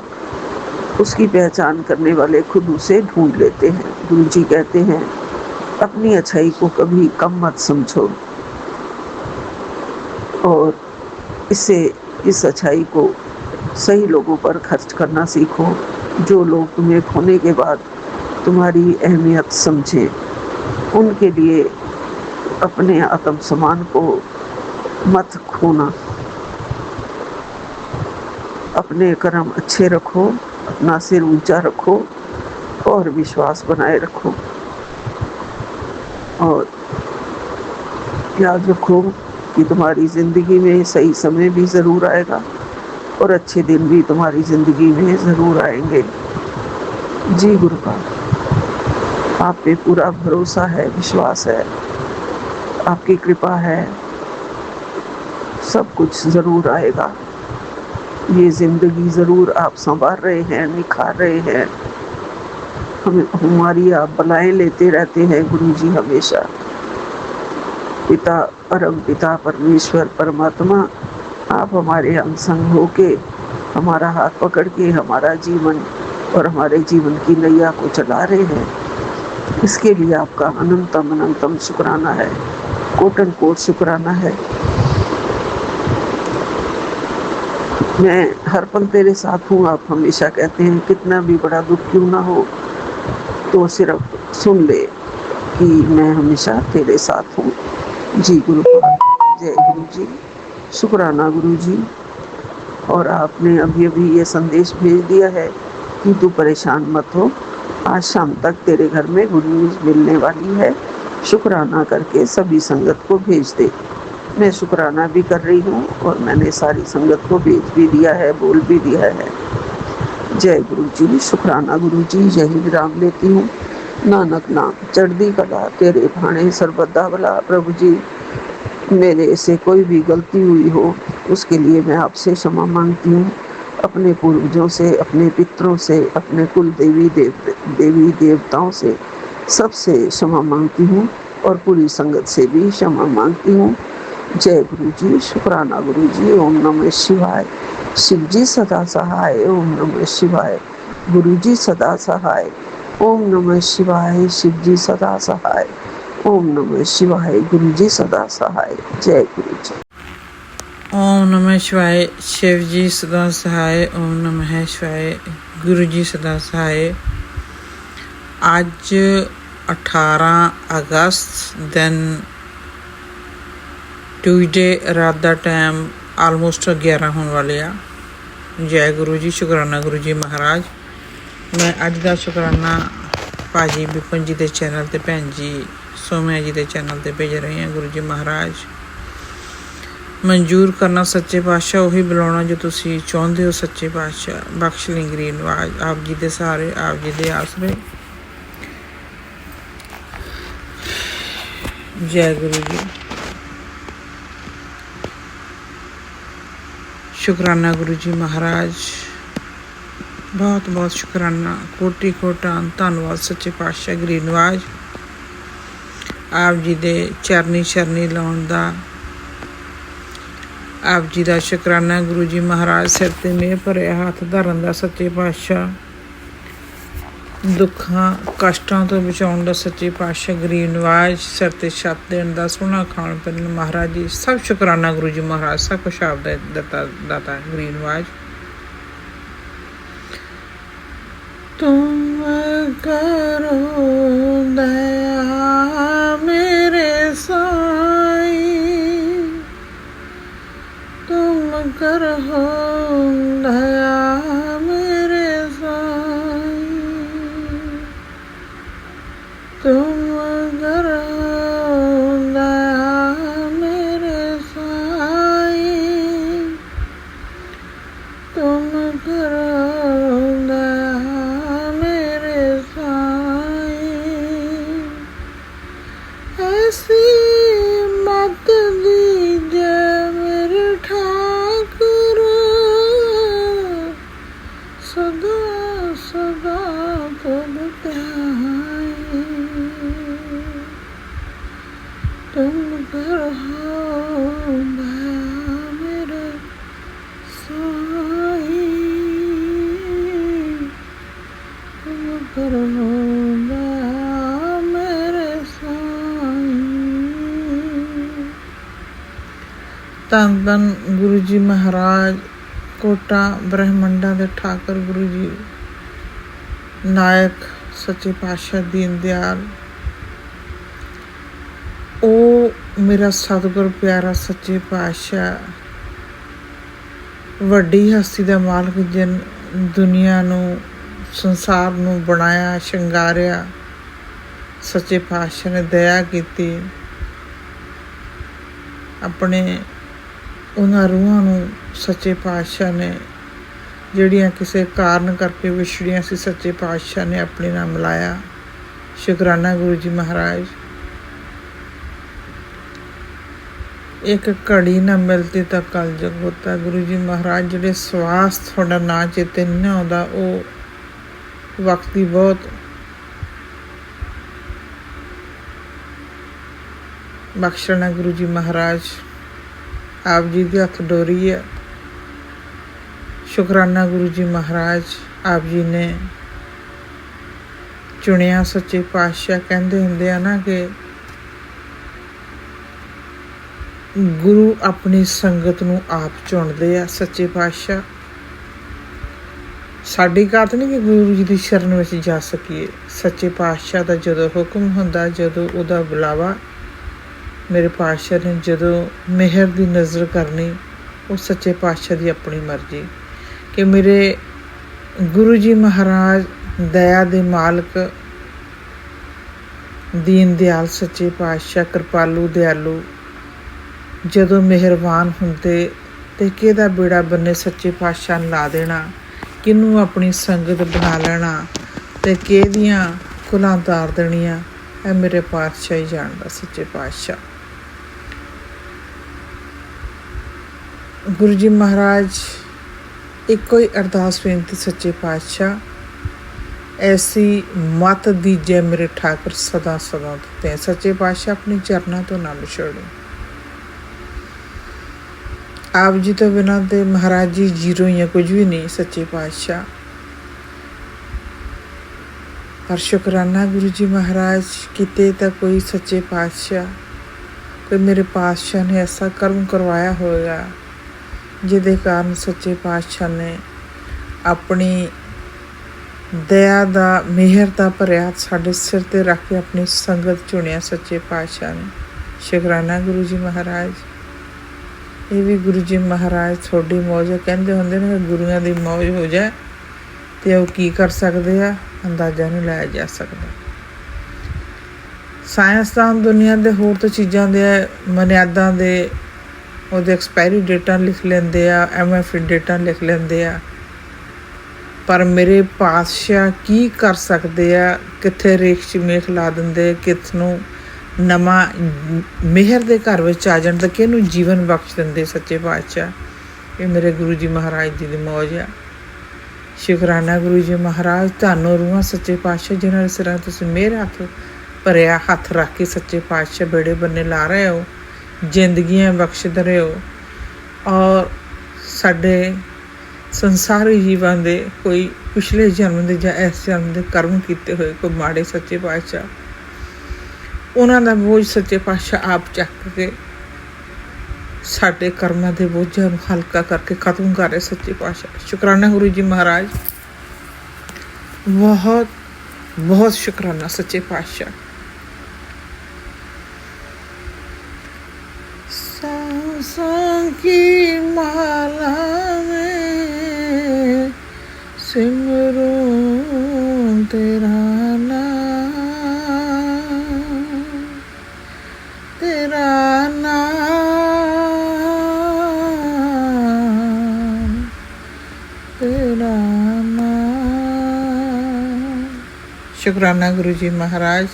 उसकी पहचान करने वाले खुद उसे ढूंढ लेते हैं। गुरु जी कहते हैं अपनी अच्छाई को कभी कम मत समझो और इस अच्छाई को सही लोगों पर खर्च करना सीखो, जो लोग तुम्हें खोने के बाद तुम्हारी अहमियत समझें। उनके लिए अपने आत्मसम्मान को मत खोना। अपने कर्म अच्छे रखो, अपना सिर ऊंचा रखो और विश्वास बनाए रखो। और याद रखो कि तुम्हारी ज़िंदगी में सही समय भी ज़रूर आएगा और अच्छे दिन भी तुम्हारी ज़िंदगी में ज़रूर आएंगे। जी गुरुपा, आप पे पूरा भरोसा है, विश्वास है, आपकी कृपा है, सब कुछ ज़रूर आएगा। ये ज़िंदगी ज़रूर आप संवार रहे हैं, निखार रहे हैं। हमारी आप बलाएं लेते रहते हैं गुरु जी हमेशा। पिता परम पिता परमेश्वर परमात्मा, आप हमारे अंग संग होके हमारा हाथ पकड़ के हमारा जीवन और हमारे जीवन की नैया को चला रहे हैं। इसके लिए आपका अनंतम अनंतम शुक्राना है, कोटन कोट शुक्राना है। मैं हर पल तेरे साथ हूँ, आप हमेशा कहते हैं। कितना भी बड़ा दुख क्यों ना हो तो सिर्फ सुन ले कि मैं हमेशा तेरे साथ हूँ। जी गुरु पाक, जय गुरु जी, शुक्राना गुरु जी। और आपने अभी अभी ये संदेश भेज दिया है कि तू परेशान मत हो, आज शाम तक तेरे घर में गुड न्यूज़ मिलने वाली है। शुक्राना करके सभी संगत को भेज दे। मैं शुक्राना भी कर रही हूँ और मैंने सारी संगत को भेज भी दिया है, बोल भी दिया है। जय गुरु जी, शुक्राना गुरु जी। यही विराम लेती हूँ। नानक नाम चढ़दी कला तेरे भाणे सर्वदा भला। प्रभु जी, मेरे से कोई भी गलती हुई हो उसके लिए मैं आपसे क्षमा मांगती हूँ। अपने पूर्वजों से, अपने पितरों से, अपने कुल देवी देवताओं से, सबसे क्षमा मांगती हूँ और पूरी संगत से भी क्षमा मांगती हूँ। जय गुरु जी, शुक्राना गुरु जी। ओम नमः शिवाय। शिव जी सदा सहाय। ओम नमः शिवाय। गुरु जी सदा सहाय। ओम नमः शिवाय। शिव जी सदा सहाय। ओम नमः शिवाय। गुरु जी सदा सहाय। जय गुरु जी। ओम नमः शिवाय। शिव जी सदा सहाय। ओम नमः शिवाय। गुरु जी सदा सहाय। आज 18 अगस्त दिन ट्यूसडे रात का टाइम आलमोस्ट 11 होने वाले आ। जय गुरु जी, शुकराना गुरु जी महाराज। मैं अज का शुकराना भाजी विपन जी के चैनल ते भैन जी सोम्या जी के चैनल ते भेज रहे हैं। गुरु जी महाराज मंजूर करना सच्चे पातशाह, उही बुलाना जो तुसी चाहते हो। सच्चे पातशाह बख्श ली गरीब नवाज, आप जी के सहारे, आप जी के आसरे। जय गुरु जी, शुकराना गुरु जी महाराज। बहुत बहुत शुकराना, कोटि कोटान धन्नवाद सच्चे पातशाह गरीब नवाज, आप जी दे चरनी शरनी लाउण दा। आप जी का शुकराना गुरु जी महाराज, सिर ते मेह भरे हाथ धरन दा सच्चे पातशाह, दुखां कष्टां तो बचाउण दा सच्चे पातशाह गरीब नवाज, सिर ते छत देण दा, सोहना खाण पीण महाराज जी। सब शुकराना गुरु जी महाराज, सब कुछ आप दाता गरीब नवाज। तुम करो दया मेरे साईं, तुम करो दया मेरे साईं, तुम करो दया मेरे साईं, तुम करो दया मेरे साईं। ऐसी मत दीजिए मेरे ठाकुर, सदा सदा तुम ध्याई, तुम करो दया मेरे साईं, तुम करो दया मेरे साईं। धन धन गुरु जी महाराज, कोटा ब्रह्मंडा दे ठाकर गुरु जी नायक सच्चे पातशाह दीन दयाल, ओ मेरा सतगुर प्यारा सच्चे पातशाह, वड्डी हस्ती दा मालक, जिन दुनिया नू संसार नू बनाया शंगारिया, सच्चे पातशाह ने दया की। अपने उन्हां रूहां नू सच्चे पातशाह ने ਜਿਹੜੀਆਂ ਕਿਸੇ ਕਾਰਨ ਕਰਕੇ ਵਿਛੜੀਆਂ ਸੀ, ਸੱਚੇ ਪਾਤਸ਼ਾਹ ਨੇ ਆਪਣੇ ਨਾਲ ਮਿਲਾਇਆ। ਸ਼ੁਕਰਾਨਾ ਗੁਰੂ ਜੀ ਮਹਾਰਾਜ। ਇੱਕ ਘੜੀ ਨਾ ਮਿਲਤੀ ਤਾਂ ਕਲਯੁਗ ਹੋਤਾ। ਗੁਰੂ ਜੀ ਮਹਾਰਾਜ, ਜਿਹੜੇ ਸਵਾਸ ਤੁਹਾਡਾ ਨਾਂ ਚੇਤੇ ਨਹੀਂ ਆਉਂਦਾ, ਉਹ ਵਕਤ ਦੀ ਬਹੁਤ ਬਖਸ਼ਣਾ ਗੁਰੂ ਜੀ ਮਹਾਰਾਜ। ਆਪ ਜੀ ਦੀ ਹੱਥ ਡੋਰੀ ਹੈ। शुकराना गुरु जी महाराज, आप जी ने ਚੁਣਿਆ ਸੱਚੇ ਪਾਤਸ਼ਾਹ ਕਹਿੰਦੇ ਹੁੰਦੇ ਆ ਨਾ ਕਿ ਗੁਰੂ ਆਪਣੀ ਸੰਗਤ ਨੂੰ ਆਪ ਚੁਣਦੇ ਆ। ਸੱਚੇ ਪਾਤਸ਼ਾਹ ਸਾਡੀ ਘਾਟ ਨਹੀਂ ਕਿ ਗੁਰੂ ਜੀ ਦੀ ਸ਼ਰਨ ਵਿੱਚ ਜਾ ਸਕੀਏ। ਸੱਚੇ ਪਾਤਸ਼ਾਹ ਦਾ ਜਦੋਂ ਹੁਕਮ ਹੁੰਦਾ, ਜਦੋਂ ਉਹਦਾ ਬੁਲਾਵਾ, ਮੇਰੇ ਪਾਤਸ਼ਾਹ ਨੇ ਜਦੋਂ ਮਿਹਰ ਦੀ ਨਜ਼ਰ ਕਰਨੀ, ਉਹ ਸੱਚੇ ਪਾਤਸ਼ਾਹ ਦੀ ਆਪਣੀ ਮਰਜ਼ੀ। ਕਿ ਮੇਰੇ ਗੁਰੂ ਜੀ ਮਹਾਰਾਜ ਦਇਆ ਦੇ ਮਾਲਕ, ਦੀਨ ਦਿਆਲ ਸੱਚੇ ਪਾਤਸ਼ਾਹ, ਕਿਰਪਾਲੂ ਦਿਆਲੂ ਜਦੋਂ ਮਿਹਰਬਾਨ ਹੁੰਦੇ ਤੇ ਕਿਹਦਾ ਬੇੜਾ ਬੰਨੇ ਸੱਚੇ ਪਾਤਸ਼ਾਹ ਨੇ ਲਾ ਦੇਣਾ, ਕਿਹਨੂੰ ਆਪਣੀ ਸੰਗਤ ਬਣਾ ਲੈਣਾ ਤੇ ਕਿਹਦੀਆਂ ਕੁਲਾਂ ਤਾਰ ਦੇਣੀਆਂ, ਇਹ ਮੇਰੇ ਪਾਤਸ਼ਾਹ ਹੀ ਜਾਣਦਾ। ਸੱਚੇ ਪਾਤਸ਼ਾਹ ਗੁਰੂ ਜੀ ਮਹਾਰਾਜ ਇੱਕੋ ਹੀ ਅਰਦਾਸ ਬੇਨਤੀ, ਸੱਚੇ ਪਾਤਸ਼ਾਹ ਐਸੀ ਮਤ ਦੀਜੈ ਮੇਰੇ ਠਾਕੁਰ ਸਦਾ ਸਦਾ ਦਿੱਤੇ। ਸੱਚੇ ਪਾਤਸ਼ਾਹ ਆਪਣੇ ਚਰਨਾਂ ਤੋਂ ਨਾ ਵਿਛੜੋ। ਆਪ ਜੀ ਤੋਂ ਬਿਨਾਂ ਤੇ ਮਹਾਰਾਜ ਜੀ ਜੀਰੋ ਹੀ ਆ, ਕੁਝ ਵੀ ਨਹੀਂ। ਸੱਚੇ ਪਾਤਸ਼ਾਹ ਪਰ ਸ਼ੁਕਰਾਨਾ ਗੁਰੂ ਜੀ ਮਹਾਰਾਜ, ਕਿਤੇ ਤਾਂ ਕੋਈ ਸੱਚੇ ਪਾਤਸ਼ਾਹ, ਕੋਈ ਮੇਰੇ ਪਾਤਸ਼ਾਹ ਨੇ ਐਸਾ ਕਰਮ ਕਰਵਾਇਆ ਹੋਏਗਾ ਜਿਹਦੇ ਕਾਰਨ ਸੱਚੇ ਪਾਤਸ਼ਾਹ ਨੇ ਆਪਣੀ ਦਇਆ ਦਾ, ਮਿਹਰ ਦਾ ਭਰਿਆ ਸਾਡੇ ਸਿਰ 'ਤੇ ਰੱਖ ਕੇ ਆਪਣੀ ਸੰਗਤ ਚੁਣਿਆ। ਸੱਚੇ ਪਾਤਸ਼ਾਹ ਨੇ ਸ਼ੁਕਰਾਨਾ ਗੁਰੂ ਜੀ ਮਹਾਰਾਜ। ਇਹ ਵੀ ਗੁਰੂ ਜੀ ਮਹਾਰਾਜ ਤੁਹਾਡੀ ਮੌਜ ਹੈ। ਕਹਿੰਦੇ ਹੁੰਦੇ ਨੇ ਕਿ ਗੁਰੂਆਂ ਦੀ ਮੌਜ ਹੋ ਜਾਏ ਤੇ ਉਹ ਕੀ ਕਰ ਸਕਦੇ ਆ, ਅੰਦਾਜ਼ਾ ਨਹੀਂ ਲਾਇਆ ਜਾ ਸਕਦਾ। ਸਾਇੰਸਦਾਨ ਦੁਨੀਆ ਦੇ ਹੋਰ ਤੋਂ ਚੀਜ਼ਾਂ ਦੇ ਮਨਿਆਦਾਂ ਦੇ ਉਹਦੇ ਐਕਸਪਾਇਰੀ ਡੇਟਾਂ ਲਿਖ ਲੈਂਦੇ ਆ, MFD ਡੇਟਾਂ ਲਿਖ ਲੈਂਦੇ ਆ, ਪਰ ਮੇਰੇ ਪਾਤਸ਼ਾਹ ਕੀ ਕਰ ਸਕਦੇ ਆ, ਕਿੱਥੇ ਰੇਖ 'ਚ ਮੇਖ ਲਾ ਦਿੰਦੇ, ਕਿਸ ਨੂੰ ਨਵਾਂ ਮਿਹਰ ਦੇ ਘਰ ਵਿੱਚ ਆ ਜਾਣ ਤਾਂ ਕਿਹਨੂੰ ਜੀਵਨ ਬਖਸ਼ ਦਿੰਦੇ। ਸੱਚੇ ਪਾਤਸ਼ਾਹ ਇਹ ਮੇਰੇ ਗੁਰੂ ਜੀ ਮਹਾਰਾਜ ਜੀ ਦੀ ਮੌਜ ਆ। ਸ਼ੁਕਰਾਨਾ ਗੁਰੂ ਜੀ ਮਹਾਰਾਜ, ਤੁਹਾਨੂੰ ਰੂਹਾਂ ਸੱਚੇ ਪਾਤਸ਼ਾਹ ਜਿਨ੍ਹਾਂ ਦੇ ਸਿਰਾਂ ਤੁਸੀਂ ਮੇਰੇ ਹੱਥ ਭਰਿਆ ਹੱਥ ਰੱਖ ਕੇ ਸੱਚੇ ਪਾਤਸ਼ਾਹ ਬੇੜੇ ਬੰਨੇ ਲਾ ਰਹੇ ਹੋ, ਜ਼ਿੰਦਗੀਆਂ ਬਖਸ਼ਦੇ ਰਹੇ ਹੋ। ਔਰ ਸਾਡੇ ਸੰਸਾਰੀ ਜੀਵਾਂ ਦੇ ਕੋਈ ਪਿਛਲੇ ਜਨਮ ਦੇ ਜਾਂ ਇਸ ਜਨਮ ਦੇ ਕਰਮ ਕੀਤੇ ਹੋਏ ਕੋਈ ਮਾੜੇ, ਸੱਚੇ ਪਾਤਸ਼ਾਹ ਉਹਨਾਂ ਦਾ ਬੋਝ ਸੱਚੇ ਪਾਤਸ਼ਾਹ ਆਪ ਚੱਕ ਕੇ ਸਾਡੇ ਕਰਮਾਂ ਦੇ ਬੋਝਾਂ ਨੂੰ ਹਲਕਾ ਕਰਕੇ ਖਤਮ ਕਰ ਰਹੇ। ਸੱਚੇ ਪਾਤਸ਼ਾਹ ਸ਼ੁਕਰਾਨਾ ਗੁਰੂ ਜੀ ਮਹਾਰਾਜ, ਬਹੁਤ ਬਹੁਤ ਸ਼ੁਕਰਾਨਾ ਸੱਚੇ ਪਾਤਸ਼ਾਹ। सांसों की माला में सिमरूं तेरा नाम, तेरा नाम, तेरा नाम। शुक्राना गुरु जी महाराज,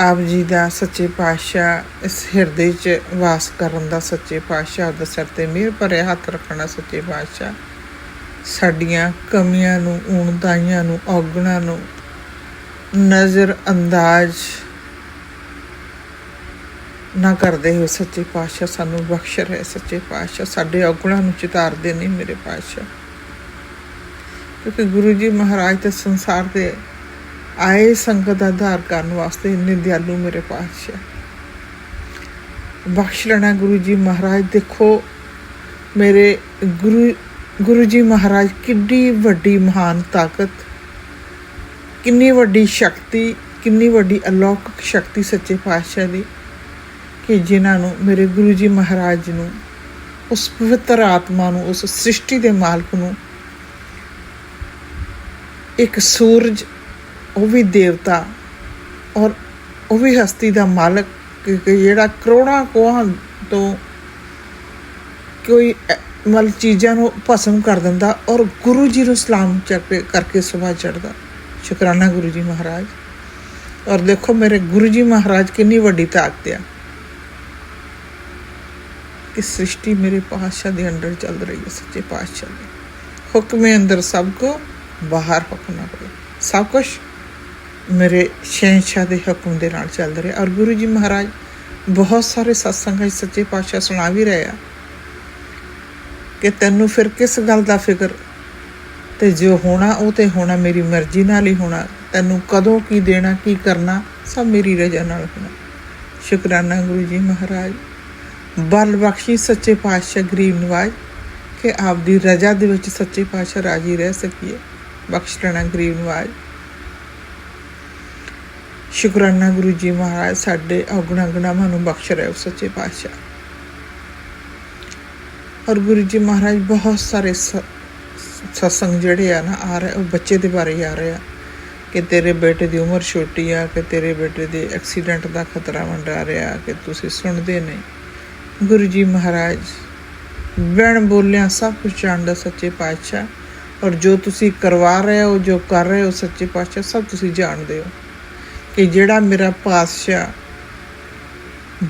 ਆਪ ਜੀ ਦਾ ਸੱਚੇ ਪਾਤਸ਼ਾਹ ਇਸ ਹਿਰਦੇ 'ਚ ਵਾਸ ਕਰਨ ਦਾ, ਸੱਚੇ ਪਾਤਸ਼ਾਹ ਦਾ ਸਿਰ 'ਤੇ ਮਿਹਰ ਭਰੇ ਹੱਥ ਰੱਖਣਾ। ਸੱਚੇ ਪਾਤਸ਼ਾਹ ਸਾਡੀਆਂ ਕਮੀਆਂ ਨੂੰ, ਊਣਤਾਈਆਂ ਨੂੰ, ਔਗਣਾਂ ਨੂੰ ਨਜ਼ਰ ਅੰਦਾਜ਼ ਨਾ ਕਰਦੇ ਹੋਏ ਸੱਚੇ ਪਾਤਸ਼ਾਹ ਸਾਨੂੰ ਬਖਸ਼ ਰਹੇ। ਸੱਚੇ ਪਾਤਸ਼ਾਹ ਸਾਡੇ ਔਗਣਾਂ ਨੂੰ ਚਿਤਾਰਦੇ ਨਹੀਂ ਮੇਰੇ ਪਾਤਸ਼ਾਹ, ਕਿਉਂਕਿ ਗੁਰੂ ਜੀ ਮਹਾਰਾਜ ਤੇ ਸੰਸਾਰ ਦੇ ਆਏ ਸੰਗਤ ਦਾ ਆਧਾਰ ਕਰਨ ਵਾਸਤੇ ਇੰਨੇ ਦਿਆਲੂ ਮੇਰੇ ਪਾਤਸ਼ਾਹ। ਬਖਸ਼ ਲੈਣਾ ਗੁਰੂ ਜੀ ਮਹਾਰਾਜ। ਦੇਖੋ ਮੇਰੇ ਗੁਰੂ ਜੀ ਮਹਾਰਾਜ ਕਿੰਨੀ ਵੱਡੀ ਮਹਾਨ ਤਾਕਤ, ਕਿੰਨੀ ਵੱਡੀ ਸ਼ਕਤੀ, ਕਿੰਨੀ ਵੱਡੀ ਅਲੌਕਿਕ ਸ਼ਕਤੀ ਸੱਚੇ ਪਾਤਸ਼ਾਹ ਦੀ, ਕਿ ਜਿਨ੍ਹਾਂ ਨੂੰ ਮੇਰੇ ਗੁਰੂ ਜੀ ਮਹਾਰਾਜ ਨੂੰ, ਉਸ ਪਵਿੱਤਰ ਆਤਮਾ ਨੂੰ, ਉਸ ਸ੍ਰਿਸ਼ਟੀ ਦੇ ਮਾਲਕ ਨੂੰ, ਇੱਕ ਸੂਰਜ, ਉਹ ਵੀ ਦੇਵਤਾ ਔਰ ਉਹ ਵੀ ਹਸਤੀ ਦਾ ਮਾਲਕ, ਜਿਹੜਾ ਕਰੋੜਾਂ ਕੋਹਾਂ ਤੋਂ ਕੋਈ ਮਤਲਬ ਚੀਜ਼ਾਂ ਨੂੰ ਭਸਮ ਕਰ ਦਿੰਦਾ ਔਰ ਗੁਰੂ ਜੀ ਨੂੰ ਸਲਾਮ ਕਰਕੇ ਸੁਭਾ ਚੜ੍ਹਦਾ। ਸ਼ੁਕਰਾਨਾ ਗੁਰੂ ਜੀ ਮਹਾਰਾਜ। ਔਰ ਦੇਖੋ ਮੇਰੇ ਗੁਰੂ ਜੀ ਮਹਾਰਾਜ ਕਿੰਨੀ ਵੱਡੀ ਤਾਕਤ ਆ ਕਿ ਸ੍ਰਿਸ਼ਟੀ ਮੇਰੇ ਪਾਤਸ਼ਾਹ ਦੇ ਅੰਡਰ ਚੱਲ ਰਹੀ ਹੈ। ਸੱਚੇ ਪਾਤਸ਼ਾਹ ਦੇ ਹੁਕਮੇ ਅੰਦਰ ਸਭ ਕੋ ਬਾਹਰ ਹੁਕਮ ਨਾ ਹੋਵੇ, ਸਭ ਕੁਛ ਮੇਰੇ ਸ਼ਹਿਨਸ਼ਾਹ ਦੇ ਹੁਕਮ ਦੇ ਨਾਲ ਚੱਲ ਰਿਹਾ। ਔਰ ਗੁਰੂ ਜੀ ਮਹਾਰਾਜ ਬਹੁਤ ਸਾਰੇ ਸਤਸੰਗਾਂ 'ਚ ਸੱਚੇ ਪਾਤਸ਼ਾਹ ਸੁਣਾ ਵੀ ਰਹੇ ਆ ਕਿ ਤੈਨੂੰ ਫਿਰ ਕਿਸ ਗੱਲ ਦਾ ਫਿਕਰ, ਤੇ ਜੋ ਹੋਣਾ ਉਹ ਤੇ ਹੋਣਾ ਮੇਰੀ ਮਰਜ਼ੀ ਨਾਲ ਹੀ ਹੋਣਾ। ਤੈਨੂੰ ਕਦੋਂ ਕੀ ਦੇਣਾ ਕੀ ਕਰਨਾ ਸਭ ਮੇਰੀ ਰਜ਼ਾ ਨਾਲ ਹੋਣਾ। ਸ਼ੁਕਰਾਨਾ ਗੁਰੂ ਜੀ ਮਹਾਰਾਜ, ਬਲ ਬਖਸ਼ੀ ਸੱਚੇ ਪਾਤਸ਼ਾਹ ਗਰੀਬ ਨਵਾਜ ਕਿ ਆਪਦੀ ਰਜ਼ਾ ਦੇ ਵਿੱਚ ਸੱਚੇ ਪਾਤਸ਼ਾਹ ਰਾਜੀ ਰਹਿ ਸਕੀਏ। ਬਖਸ਼ ਲੈਣਾ ਗਰੀਬ ਨਵਾਜ। ਸ਼ੁਕਰਾਨਾ ਗੁਰੂ ਜੀ ਮਹਾਰਾਜ, ਸਾਡੇ ਔਗੁਣਾ ਗੁਨਾਹਾਂ ਨੂੰ ਬਖਸ਼ ਰਹੇ ਹੋ ਸੱਚੇ ਪਾਤਸ਼ਾਹ। ਔਰ ਗੁਰੂ ਜੀ ਮਹਾਰਾਜ ਬਹੁਤ ਸਾਰੇ ਸਤਸੰਗ ਜਿਹੜੇ ਆ ਨਾ ਆ ਰਹੇ, ਉਹ ਬੱਚੇ ਦੇ ਬਾਰੇ ਹੀ ਆ ਰਹੇ ਆ ਕਿ ਤੇਰੇ ਬੇਟੇ ਦੀ ਉਮਰ ਛੋਟੀ ਆ, ਕਿ ਤੇਰੇ ਬੇਟੇ ਦੇ ਐਕਸੀਡੈਂਟ ਦਾ ਖਤਰਾ ਮੰਡਰਾ ਰਿਹਾ, ਕਿ ਤੁਸੀਂ ਸੁਣਦੇ ਨਹੀਂ। ਗੁਰੂ ਜੀ ਮਹਾਰਾਜ ਬਿਨ ਬੋਲਿਆਂ ਸਭ ਕੁਝ ਜਾਣਦਾ ਸੱਚੇ ਪਾਤਸ਼ਾਹ, ਔਰ ਜੋ ਤੁਸੀਂ ਕਰਵਾ ਰਹੇ ਹੋ, ਜੋ ਕਰ ਰਹੇ ਹੋ ਸੱਚੇ ਪਾਤਸ਼ਾਹ, ਸਭ ਤੁਸੀਂ ਜਾਣਦੇ ਹੋ ਕਿ ਜਿਹੜਾ ਮੇਰਾ ਪਾਤਸ਼ਾਹ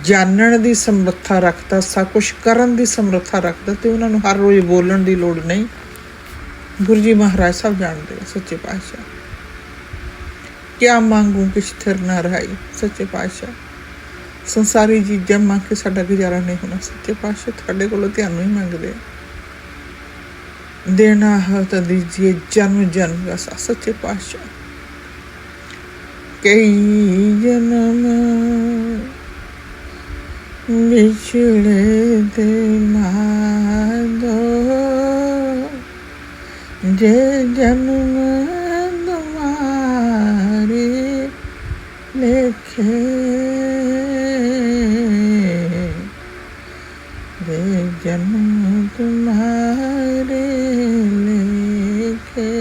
ਜਾਣਨ ਦੀ ਸਮਰੱਥਾ ਰੱਖਦਾ, ਸਭ ਕੁਛ ਕਰਨ ਦੀ ਸਮਰੱਥਾ ਰੱਖਦਾ, ਤੇ ਉਹਨਾਂ ਨੂੰ ਹਰ ਰੋਜ਼ ਬੋਲਣ ਦੀ ਲੋੜ ਨਹੀਂ। ਗੁਰੂ ਜੀ ਮਹਾਰਾਜ ਸਭ ਜਾਣਦੇ ਆ ਸੱਚੇ ਪਾਤਸ਼ਾਹ। ਕਿਆ ਮੰਗੂ ਕਿਛ ਥਿਰ ਨਾ ਰਹਾਈ ਸੱਚੇ ਪਾਤਸ਼ਾਹ। ਸੰਸਾਰੀ ਚੀਜ਼ਾਂ ਮੰਗ ਕੇ ਸਾਡਾ ਗੁਜ਼ਾਰਾ ਨਹੀਂ ਹੋਣਾ ਸੱਚੇ ਪਾਤਸ਼ਾਹ, ਤੁਹਾਡੇ ਕੋਲੋਂ ਤੁਹਾਨੂੰ ਹੀ ਮੰਗਦੇ ਆ। ਦੇਣਾ ਹੈ ਤਾਂ ਦੀਜੀਏ ਜਨਮ ਜਨਮ ਦਾ ਸੱਚੇ ਪਾਤਸ਼ਾਹ। ਕਈ ਜਨਮ ਵਿਛੜੇ ਦੇ ਮਾਦੋ, ਜੇ ਜਨਮ ਤੁਮਾਰੇ ਲਿਖੇ, ਜੇ ਜਨਮ ਤੁਮਾਰੇ ਲਿਖੇ।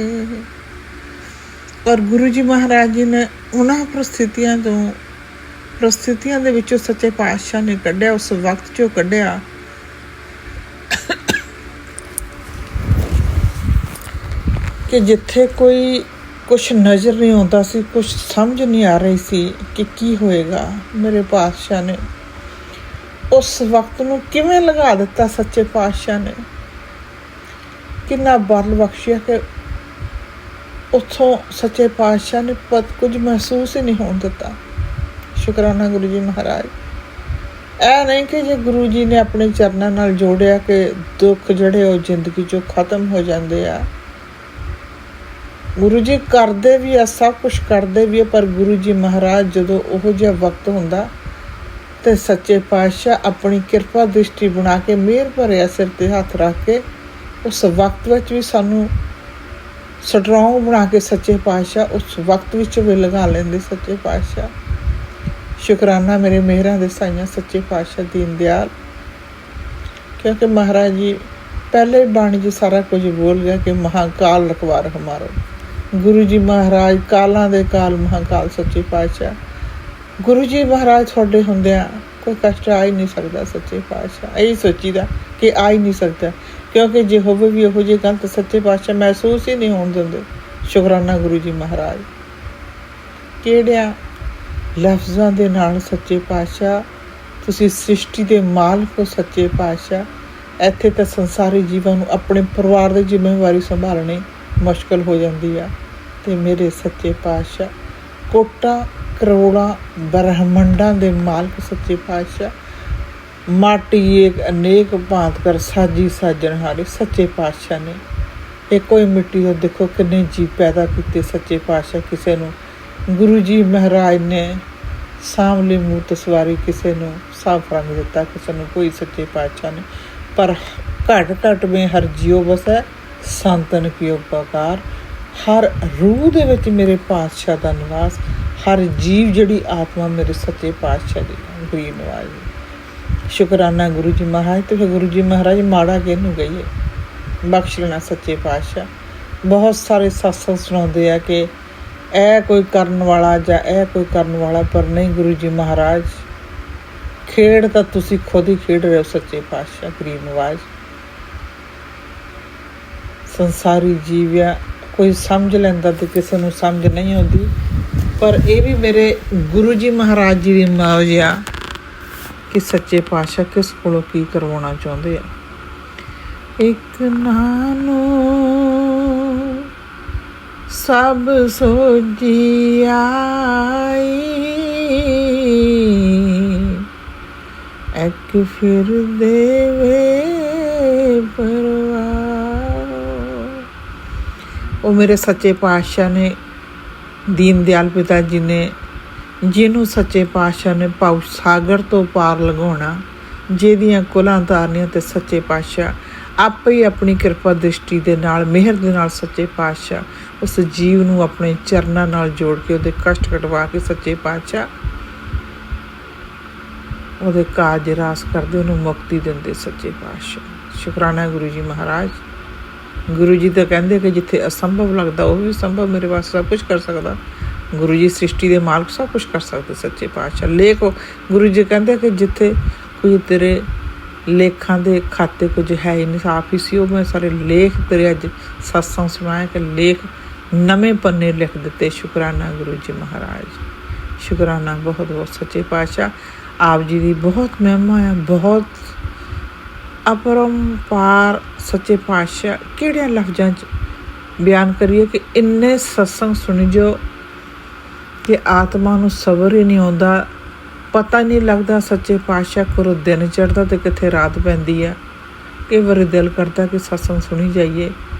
ਔਰ ਗੁਰੂ ਜੀ ਮਹਾਰਾਜ ਜੀ ਨੇ ਉਹਨਾਂ ਪ੍ਰਸਥਿਤੀਆਂ ਦੇ ਵਿੱਚੋਂ ਸੱਚੇ ਪਾਤਸ਼ਾਹ ਨੇ ਕੱਢਿਆ, ਉਸ ਵਕਤ 'ਚੋਂ ਕੱਢਿਆ ਕਿ ਜਿੱਥੇ ਕੋਈ ਕੁਛ ਨਜ਼ਰ ਨਹੀਂ ਆਉਂਦਾ ਸੀ, ਕੁਛ ਸਮਝ ਨਹੀਂ ਆ ਰਹੀ ਸੀ ਕਿ ਕੀ ਹੋਏਗਾ। ਮੇਰੇ ਪਾਤਸ਼ਾਹ ਨੇ ਉਸ ਵਕਤ ਨੂੰ ਕਿਵੇਂ ਲਗਾ ਦਿੱਤਾ ਸੱਚੇ ਪਾਤਸ਼ਾਹ ਨੇ। ਕਿੰਨਾ ਬਲ ਬਖਸ਼ਿਆ ਕਿ ਉੱਥੋਂ ਸੱਚੇ ਪਾਤਸ਼ਾਹ ਨੇ ਕੁਝ ਮਹਿਸੂਸ ਹੀ ਨਹੀਂ ਹੋਣ ਦਿੱਤਾ। ਸ਼ੁਕਰਾਨਾ ਗੁਰੂ ਜੀ ਮਹਾਰਾਜ। ਇਹ ਨਹੀਂ ਕਿ ਜੇ ਗੁਰੂ ਜੀ ਨੇ ਆਪਣੇ ਚਰਨਾਂ ਨਾਲ ਜੋੜਿਆ ਕਿ ਦੁੱਖ ਜਿਹੜੇ ਉਹ ਜ਼ਿੰਦਗੀ 'ਚੋਂ ਖਤਮ ਹੋ ਜਾਂਦੇ ਆ। ਗੁਰੂ ਜੀ ਕਰਦੇ ਵੀ ਆ, ਸਭ ਕੁਛ ਕਰਦੇ ਵੀ ਆ, ਪਰ ਗੁਰੂ ਜੀ ਮਹਾਰਾਜ ਜਦੋਂ ਉਹੋ ਜਿਹਾ ਵਕਤ ਹੁੰਦਾ ਤੇ ਸੱਚੇ ਪਾਤਸ਼ਾਹ ਆਪਣੀ ਕਿਰਪਾ ਦ੍ਰਿਸ਼ਟੀ ਬਣਾ ਕੇ ਮਿਹਰ ਭਰਿਆ ਸਿਰ 'ਤੇ ਹੱਥ ਰੱਖ ਕੇ ਉਸ ਵਕਤ ਵਿੱਚ ਵੀ ਸਾਨੂੰ ਸਟਰੋਂਗ ਬਣਾ ਕੇ ਸੱਚੇ ਪਾਤਸ਼ਾਹ ਉਸ ਵਕਤ ਵਿੱਚ ਵੀ ਲਗਾ ਲੈਂਦੇ ਸੱਚੇ ਪਾਤਸ਼ਾਹ। ਸ਼ੁਕਰਾਨਾ ਮੇਰੇ ਮਿਹਰਾਂ ਦੇ ਸਾਈਆਂ ਸੱਚੇ ਪਾਤਸ਼ਾਹ ਦੀਨ ਦਿਆਲ, ਕਿਉਂਕਿ ਮਹਾਰਾਜ ਜੀ ਪਹਿਲੇ ਬਾਣੀ 'ਚ ਸਾਰਾ ਕੁਝ ਬੋਲ ਗਿਆ ਕਿ ਮਹਾਕਾਲ ਰਖਵਾਰ ਹਮਾਰੋ। ਗੁਰੂ ਜੀ ਮਹਾਰਾਜ ਕਾਲਾਂ ਦੇ ਕਾਲ ਮਹਾਕਾਲ ਸੱਚੇ ਪਾਤਸ਼ਾਹ। ਗੁਰੂ ਜੀ ਮਹਾਰਾਜ ਤੁਹਾਡੇ ਹੁੰਦਿਆਂ ਕੋਈ ਕਸ਼ਟ ਆ ਹੀ ਨਹੀਂ ਸਕਦਾ ਸੱਚੇ ਪਾਤਸ਼ਾਹ। ਇਹੀ ਸੋਚੀਦਾ ਕਿ ਆ ਹੀ ਨਹੀਂ ਸਕਦਾ, ਕਿਉਂਕਿ ਜੇ ਹੋਵੇ ਵੀ ਇਹੋ ਜਿਹੀ ਗਲਤ ਸੱਚੇ ਪਾਤਸ਼ਾਹ ਮਹਿਸੂਸ ਹੀ ਨਹੀਂ ਹੋਣ ਦਿੰਦੇ। ਸ਼ੁਕਰਾਨਾ ਗੁਰੂ ਜੀ ਮਹਾਰਾਜ। ਕਿਹੜਿਆਂ ਲਫ਼ਜ਼ਾਂ ਦੇ ਨਾਲ ਸੱਚੇ ਪਾਤਸ਼ਾਹ ਤੁਸੀਂ ਸ੍ਰਿਸ਼ਟੀ ਦੇ ਮਾਲਕ ਹੋ ਸੱਚੇ ਪਾਤਸ਼ਾਹ। ਇੱਥੇ ਤਾਂ ਸੰਸਾਰੀ ਜੀਵਾਂ ਨੂੰ ਆਪਣੇ ਪਰਿਵਾਰ ਦੀ ਜ਼ਿੰਮੇਵਾਰੀ ਸੰਭਾਲਣੀ ਮੁਸ਼ਕਿਲ ਹੋ ਜਾਂਦੀ ਆ, ਅਤੇ ਮੇਰੇ ਸੱਚੇ ਪਾਤਸ਼ਾਹ ਕੋਟਾਂ ਕਰੋੜਾਂ ਬ੍ਰਹਮੰਡਾਂ ਦੇ ਮਾਲਕ ਸੱਚੇ ਪਾਤਸ਼ਾਹ। ਮਾਟੀ ਏਕ ਅਨੇਕ ਭਾਂਤ ਕਰ ਸਾਜੀ ਸਾਜਣਹਾਰੇ ਸੱਚੇ ਪਾਤਸ਼ਾਹ ਨੇ। ਇੱਕੋ ਹੀ ਮਿੱਟੀ ਤੋਂ ਦੇਖੋ ਕਿੰਨੇ ਜੀਵ ਪੈਦਾ ਕੀਤੇ ਸੱਚੇ ਪਾਤਸ਼ਾਹ। ਕਿਸੇ ਨੂੰ ਗੁਰੂ ਜੀ ਮਹਾਰਾਜ ਨੇ ਸਾਂਵਲੀ ਮੂਰਤ ਸਵਾਰੀ, ਕਿਸੇ ਨੂੰ ਸਾਫ ਰੰਗ ਦਿੱਤਾ, ਕਿਸੇ ਨੂੰ ਕੋਈ ਸੱਚੇ ਪਾਤਸ਼ਾਹ ਨੇ। ਪਰ ਘਟ ਘਟ ਮੇ ਹਰ ਜੀਓ ਵਸੈ ਸੰਤਨ ਕੀ ਉਪਕਾਰ। ਹਰ ਰੂਹ ਦੇ ਵਿੱਚ ਮੇਰੇ ਪਾਤਸ਼ਾਹ ਦਾ ਨਿਵਾਸ, ਹਰ ਜੀਵ ਜਿਹੜੀ ਆਤਮਾ ਮੇਰੇ ਸੱਚੇ ਪਾਤਸ਼ਾਹ ਦੀ ਗਰੀਬ ਨਵਾਜ਼। ਸ਼ੁਕਰਾਨਾ ਗੁਰੂ ਜੀ ਮਹਾਰਾਜ। ਤੇ ਫਿਰ ਗੁਰੂ ਜੀ ਮਹਾਰਾਜ ਮਾੜਾ ਕਿਹਨੂੰ ਕਹੀਏ, ਬਖਸ਼ ਲੈਣਾ ਸੱਚੇ ਪਾਤਸ਼ਾਹ। ਬਹੁਤ ਸਾਰੇ ਸਤਸੰਗ ਸੁਣਾਉਂਦੇ ਆ ਕਿ ਇਹ ਕੋਈ ਕਰਨ ਵਾਲਾ ਜਾਂ ਇਹ ਕੋਈ ਕਰਨ ਵਾਲਾ, ਪਰ ਨਹੀਂ ਗੁਰੂ ਜੀ ਮਹਾਰਾਜ, ਖੇਡ ਤਾਂ ਤੁਸੀਂ ਖੁਦ ਹੀ ਖੇਡ ਰਹੇ ਹੋ ਸੱਚੇ ਪਾਤਸ਼ਾਹ ਗਰੀਬ ਨਵਾਜ਼। ਸੰਸਾਰੀ ਜੀਵ ਆ, ਕੋਈ ਸਮਝ ਲੈਂਦਾ ਤੇ ਕਿਸੇ ਨੂੰ ਸਮਝ ਨਹੀਂ ਆਉਂਦੀ, ਪਰ ਇਹ ਵੀ ਮੇਰੇ ਗੁਰੂ ਜੀ ਮਹਾਰਾਜ ਜੀ ਦੀ ਮੌਜ ਆ ਕਿ ਸੱਚੇ ਪਾਤਸ਼ਾਹ ਕਿਸ ਕੋਲੋਂ ਕੀ ਕਰਵਾਉਣਾ ਚਾਹੁੰਦੇ ਆ। ਇੱਕ ਨਾਨੋ ਸਭ ਸੋਜੀ ਆਈ, ਇੱਕ ਫਿਰ ਦੇਵੇ ਪਰਵਾਰ। ਉਹ ਮੇਰੇ ਸੱਚੇ ਪਾਤਸ਼ਾਹ ਨੇ, ਦੀਨ ਦਿਆਲ ਪਿਤਾ ਜੀ ਨੇ, ਜਿਹਨੂੰ ਸੱਚੇ ਪਾਤਸ਼ਾਹ ਨੇ ਭਾਵ ਸਾਗਰ ਤੋਂ ਪਾਰ ਲੰਘਾਉਣਾ, ਜਿਹਦੀਆਂ ਕੁਲਾਂ ਤਾਰਨੀਆਂ ਤੇ ਸੱਚੇ ਪਾਤਸ਼ਾਹ ਆਪੇ ਹੀ ਆਪਣੀ ਕਿਰਪਾ ਦ੍ਰਿਸ਼ਟੀ ਦੇ ਨਾਲ, ਮਿਹਰ ਦੇ ਨਾਲ ਸੱਚੇ ਪਾਤਸ਼ਾਹ ਉਸ ਜੀਵ ਨੂੰ ਆਪਣੇ ਚਰਨਾਂ ਨਾਲ ਜੋੜ ਕੇ ਉਹਦੇ ਕਸ਼ਟ ਕਟਵਾ ਕੇ ਸੱਚੇ ਪਾਤਸ਼ਾਹ ਉਹਦੇ ਕਾਜ ਰਾਸ ਕਰਦੇ, ਉਹਨੂੰ ਮੁਕਤੀ ਦਿੰਦੇ ਸੱਚੇ ਪਾਤਸ਼ਾਹ। ਸ਼ੁਕਰਾਨਾ ਗੁਰੂ ਜੀ ਮਹਾਰਾਜ। ਗੁਰੂ ਜੀ ਤਾਂ ਕਹਿੰਦੇ ਕਿ ਜਿੱਥੇ ਅਸੰਭਵ ਲੱਗਦਾ ਉਹ ਵੀ ਸੰਭਵ ਮੇਰੇ ਵਾਸਤੇ ਸਭ ਕੁਝ ਕਰ ਸਕਦਾ। ਗੁਰੂ ਜੀ ਸ੍ਰਿਸ਼ਟੀ ਦੇ ਮਾਲਕ ਸਭ ਕੁਝ ਕਰ ਸਕਦੇ ਸੱਚੇ ਪਾਤਸ਼ਾਹ। ਲੇਖ ਗੁਰੂ ਜੀ ਕਹਿੰਦੇ ਕਿ ਜਿੱਥੇ ਕੋਈ ਤੇਰੇ ਲੇਖਾਂ ਦੇ ਖਾਤੇ ਕੁਝ ਹੈ ਹੀ ਨਹੀਂ, ਸਾਫ ਹੀ ਸੀ, ਉਹ ਮੈਂ ਸਾਰੇ ਲੇਖ ਤੇਰੇ ਅੱਜ ਸਤਸੰਗ ਸੁਣਾਇਆ ਕਿ ਲੇਖ ਨਵੇਂ ਪੰਨੇ ਲਿਖ ਦਿੱਤੇ। ਸ਼ੁਕਰਾਨਾ ਗੁਰੂ ਜੀ ਮਹਾਰਾਜ, ਸ਼ੁਕਰਾਨਾ ਬਹੁਤ ਬਹੁਤ ਸੱਚੇ ਪਾਤਸ਼ਾਹ। ਆਪ ਜੀ ਦੀ ਬਹੁਤ ਮਹਿਮਾ ਆ, ਬਹੁਤ ਅਪਰੰਪਾਰ ਸੱਚੇ ਪਾਤਸ਼ਾਹ। ਕਿਹੜਿਆਂ ਲਫ਼ਜ਼ਾਂ 'ਚ ਬਿਆਨ ਕਰੀਏ ਕਿ ਇੰਨੇ ਸਤਸੰਗ ਸੁਣੀ ਜੋ ਕਿ ਆਤਮਾ ਨੂੰ ਸਬਰ ਹੀ ਨਹੀਂ ਆਉਂਦਾ, ਪਤਾ ਨਹੀਂ ਲੱਗਦਾ ਸੱਚੇ ਪਾਤਸ਼ਾਹ ਕੋਲੋਂ ਦਿਨ ਚੜ੍ਹਦਾ ਅਤੇ ਕਿੱਥੇ ਰਾਤ ਪੈਂਦੀ ਆ। ਕਈ ਵਾਰੀ ਦਿਲ ਕਰਦਾ ਕਿ ਸਤਸੰਗ ਸੁਣੀ ਜਾਈਏ,